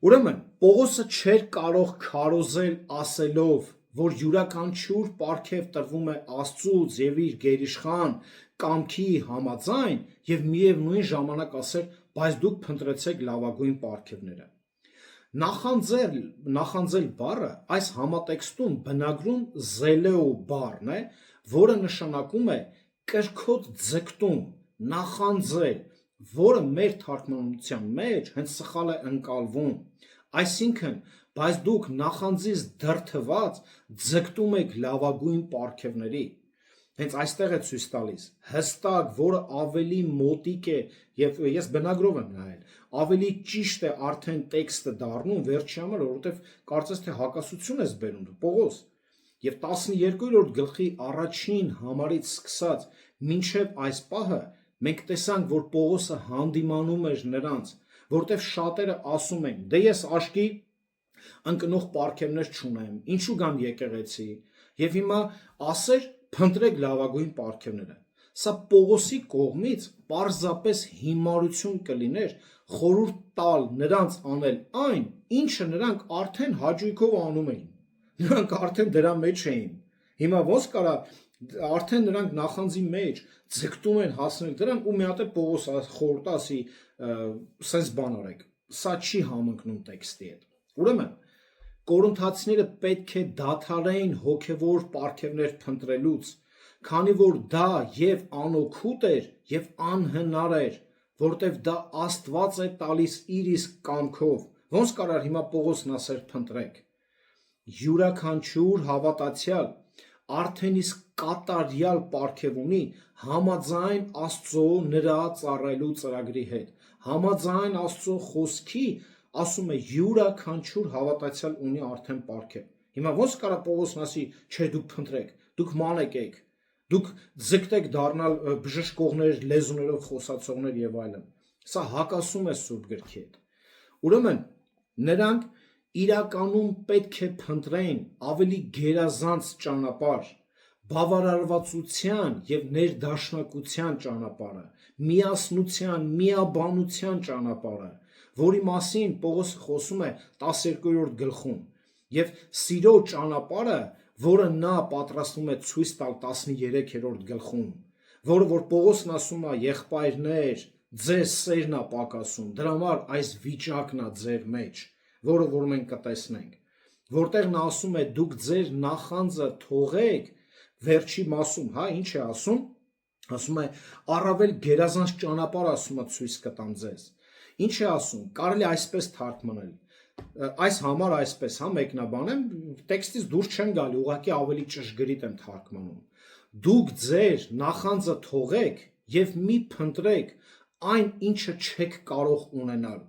Ուրեմն Պողոսը չէր կարող քարոզել ասելով, որ յուրաքանչյուր պարգև տրվում է Աստծուց եւ իր գերիշխան կամքի համաձայն եւ միևնույն ժամանակ ասել, բայց դուք փնտրեցեք լավագույն պարգևները։ Նախանձել բառը այս համատեքստում բնագրում զելեո բառն է, որը նշանակում է կրքոտ ձգտում, նախանձել, որը մեր թարգմանության մեջ հենց սխալ է ընկալվում, այսինքն, բայց դուք նախանձից դրդված ձգտում եք լավագույն պարգևների, հենց այստեղ է ցույց տալիս, հստակ, որը ավելի մոտիկ է, եւ ես բնագրով եմ նայել, ավելի ճիշտ է արդեն տեքստը դառնում վերջի համար, որովհետեւ կարծես թե հակասություն ես բերում Պողոս, եւ 12-րդ գլխի առաջին համարից սկսած մինչեւ այս պահը մենք տեսանք, որ Պողոսը հանդիմանում էր նրանց, որտեվ շատերը ասում են, դե ես աշկի ընկնող պարգևներ չունեմ, ինչու գամ եկեղեցի, եւ հիմա ասեր փնտրեք լավագույն պարգևները։ Սա Պողոսի կողմից պարզապես հիմարություն կլիներ խորհուրդ տալ նրանց անել այն, ինչը նրանք արդեն հաճույքով անում էին։ Նրանք արդեն դրա մեջ էին։ Հիմա ոնց կարա արդեն նրանք նախանձի մեջ ձգտում են հասնել դրան ու մի հատ է Պողոս խորհուրդ ասի սենց բան արեք։ Սա չի համընկնում տեքստի հետ։ Ուրեմն Կորինթացիները պետք է դադարեին հոգևոր պարգևներ փնտրելուց, քանի որ դա եւ անօգուտ էր եւ անհնար էր, որտեվ դա Աստված է տալիս իր իսկ կամքով։ Ոնց կարար հիմա Պողոսն ասեր փնտրեք։ Յուրաքանչյուր հավատացյալ արդեն իսկ կատարյալ պարգև ունի համաձայն Աստծո նրա ծառայելու ծրագրի հետ, համաձայն Աստծո խոսքի ասում է յուրաքանչյուր հավատացյալ ունի արդեն պարգև։ Հիմա ոնց կարա Պողոսն ասի, չէ դուք փնտրեք, դուք մանեք եք, դուք ձգտեք դառնալ բժշկողներ, լեզուներով խոսացողներ եւ այլն։ Սա հակասում է Սուրբ գրքի հետ։ Ուրեմն նրանք իրականում պետք է փնտրեին ավելի գերազանց ճանապարհ, բավարարվածության եւ ներդաշնակության ճանապարհը, միասնության, միաբանության ճանապարհը, որի մասին Պողոսը խոսում է 12-րդ գլխում, եւ սիրո ճանապարհը, որը նա պատրաստվում է ցույց տալ 13-րդ գլխում, որը որ Պողոսն ասում է եղբայրներ, ձեզ սերն է պակասում, դրա համար այս վիճակն է ձեր մեջ, որը որ մենք կտեսնենք, որտեղ նա ասում է դուք ձեր նախանձը թողեք, վերջի մասում, հա, ինչ է ասում, ասում է առավել գերազանց ճանապարհ ասում է ցույց կտամ ձեզ, ինչ է ասում, կարելի այսպես թարգմանել, այս համար այսպես, հա, մեկնաբանեմ, տեքստից դուրս չեմ գալի, ուղղակի ավելի ճշգրիտ եմ թարգմանում, դուք ձեր նախանձը թողեք եւ մի փնտրեք այն, ինչը չեք կարող ունենալ,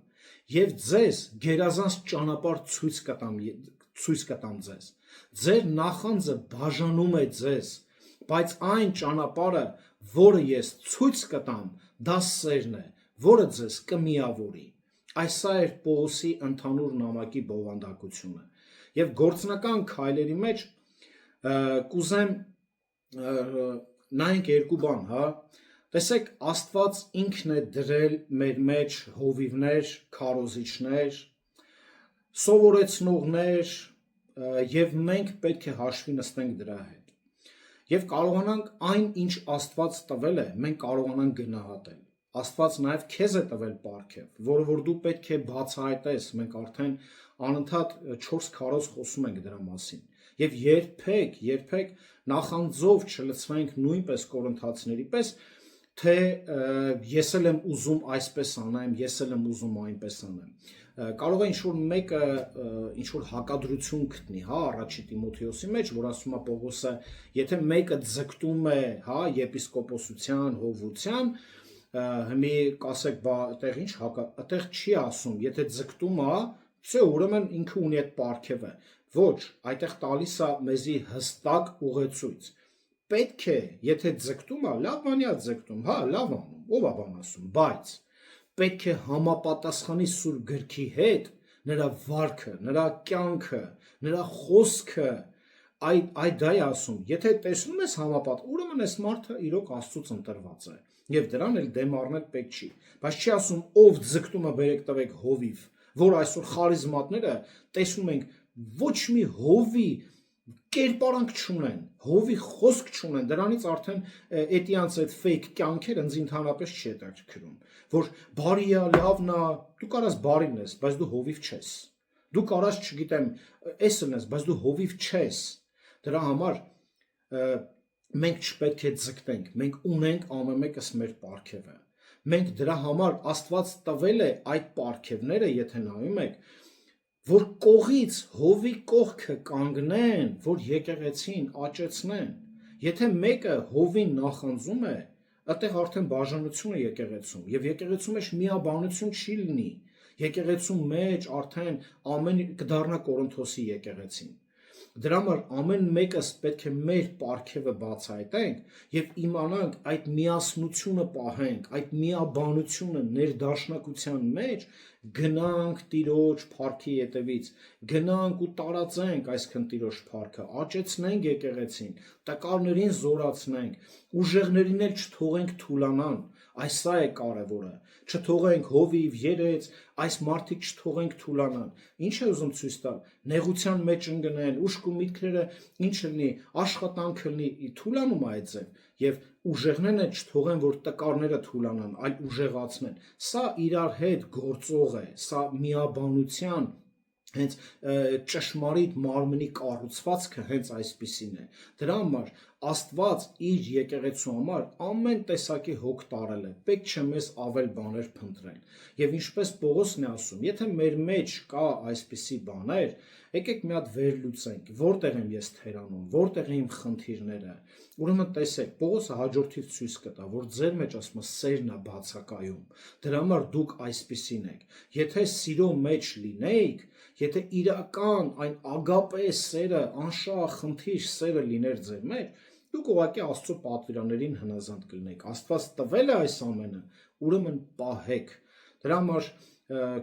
եւ ձեզ գերազանց ճանապարհ ցույց կտամ ձեզ, ձեր նախանձը բաժանում է ձեզ, բայց այն ճանապարհը, որը ես ցույց կտամ, դա սերն է, որը ձեզ կմիավորի։ Այս էր Պողոսի ընդհանուր նամակի բովանդակությունը։ Եվ գործնական քայլերի մեջ կուզեմ նայենք երկու բան, հա։ Տեսեք, Աստված ինքն է դրել մեր մեջ հովիվներ, քարոզիչներ, սովորեցնողներ, եւ մենք պետք է հաշվի նստենք դրա հետ։ Եվ կարողանանք այն, ինչ Աստված տվել է, մենք կարողանանք գնահատել։ Աստված նաև քեզ է տվել պարգև, որը որ դու պետք է բացահայտես, մենք արդեն անընդհատ 4 քարոզ խոսում ենք դրա մասին։ Եվ երբեք նախանձով չլցվենք նույնպես կորինթացիների պես, թե ես էլ եմ ուզում այսպես անեմ, ես էլ եմ ուզում այնպես անեմ։ Կարող է ինչ-որ մեկը ինչ-որ հակադրություն գտնի, հա, առաջի Տիմոթեոսի մեջ, որ ասում է Պողոսը, եթե մեկը ձգտում է, հա, եպիսկոպոսության, հովության, հիմի կասեք, բա այդտեղ ինչ այդտեղ չի ասում, եթե ձգտում է, всё, ուրեմն ինքը ունի այդ պարգևը։ Ոչ, այդտեղ տալիս է մեզի հստակ ուղեցույց։ Պետք է, եթե ձգտում է, լավ բանի է ձգտում, հա, լավ անում, ով է բան ասում, բայց պետք է համապատասխանի Սուրբ գրքի հետ, նրա վարքը, նրա կյանքը, նրա խոսքը, այդ դա է ասում, եթե տեսնում ես ուրեմն այս մարդը իրոք Աստծուց ընտրված է, եւ դրան էլ դեմ առնել պետք չի, բայց չի ասում ով ձգտում է բերեք տվեք հովիվ, որ այսօր խարիզմատները տեսնում ենք ոչ մի հովի կերպարանք չունեն, հովի խոսք չունեն, դրանից արդեն էտիանց այդ fake կյանքերը ինձ ընդհանրապես չի հետաքրքրում, որ բարի է, լավն է, դու կարաս բարին ես, բայց դու հովիվ չես, դու կարաս, չգիտեմ, էսն ես, բայց դու հովիվ չես, դրա համար մենք չպետք է ձգտենք, մենք ունենք ամեն մեկս մեր պարգևը, մենք դրա համար Աստված տվել է այդ պարգևները, եթե նայում եք, որ կողից հովի կողքը կանգնեն, որ եկեղեցին աճեցնեն, եթե մեկը հովին նախանձում է, այդտեղ արդեն բաժանություն է եկեղեցում, եւ եկեղեցու մեջ միաբանություն չի լինի, եկեղեցու մեջ արդեն ամեն կդառնա Կորինթոսի եկեղեցին, դրա համար ամեն մեկս պետք է մեր պարգևը բացահայտենք եւ իմանանք այդ միասնությունը պահենք, այդ միաբանությունը ներդաշնակության մեջ գնանք Տիրոջ փառքի ետևից, գնանք ու տարածենք այսքան Տիրոջ փառքը, աճեցնենք եկեղեցին, տկարներին զորացնենք, ուժեղներին էլ չթողենք թուլանան, այս սա է կարևորը, չթողենք հովիվ, երեց, այս մարդիկ չթողենք թուլանան, ինչ է ուզում ցույց տալ, նեղության մեջ ընկնեն, ուշք ու միտքերը ինչ լինի, աշխատանքը լինի, թուլանում է այդ ձև, եւ ուժեղները չթողեն, որ տկարները թուլանան, այլ ուժեղացնեն, սա իրար հետ գործող է, սա միաբանության հենց ճշմարիտ մարմնի կառուցվածքը հենց այսպիսին է, դրա համար Աստված իր եկեղեցու համար ամեն տեսակի հոգ տարել է, պետք չէ մեզ ավել բաներ փնտրել, եւ ինչպես Պողոսն է ասում, եթե մեր մեջ կա այսպիսի բաներ, եկեք մի հատ վերլուծենք, որտեղ եմ ես թերանում, որտեղ է իմ խնդիրները, ուրեմն տեսեք, Պողոսը հաջորդիվ ցույց կտա, որ ձեր մեջ ասում է սերն է բացակայում, դրա համար դուք այսպիսին եք, եթե սիրո մեջ լինեիք, եթե իրական այն ագապե սերը, անշահ խնդիր սերը լիներ ձեր մեջ, դուք ուղղակի Աստծո պատվիրաններին հնազանդ կլինեք, Աստված տվել է այս ամենը, ուրեմն պահեք, դրա համար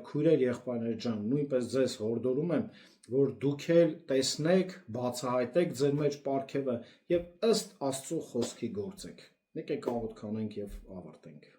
քույրեր, եղբայրներ ջան, նույնպես ձեզ հորդորում եմ, որ դուք էլ տեսնեք, բացահայտեք ձեր մեջ պարգևը եւ ըստ Աստծո խոսքի գործեք, եկեք աղոթք անենք եւ ավարտենք։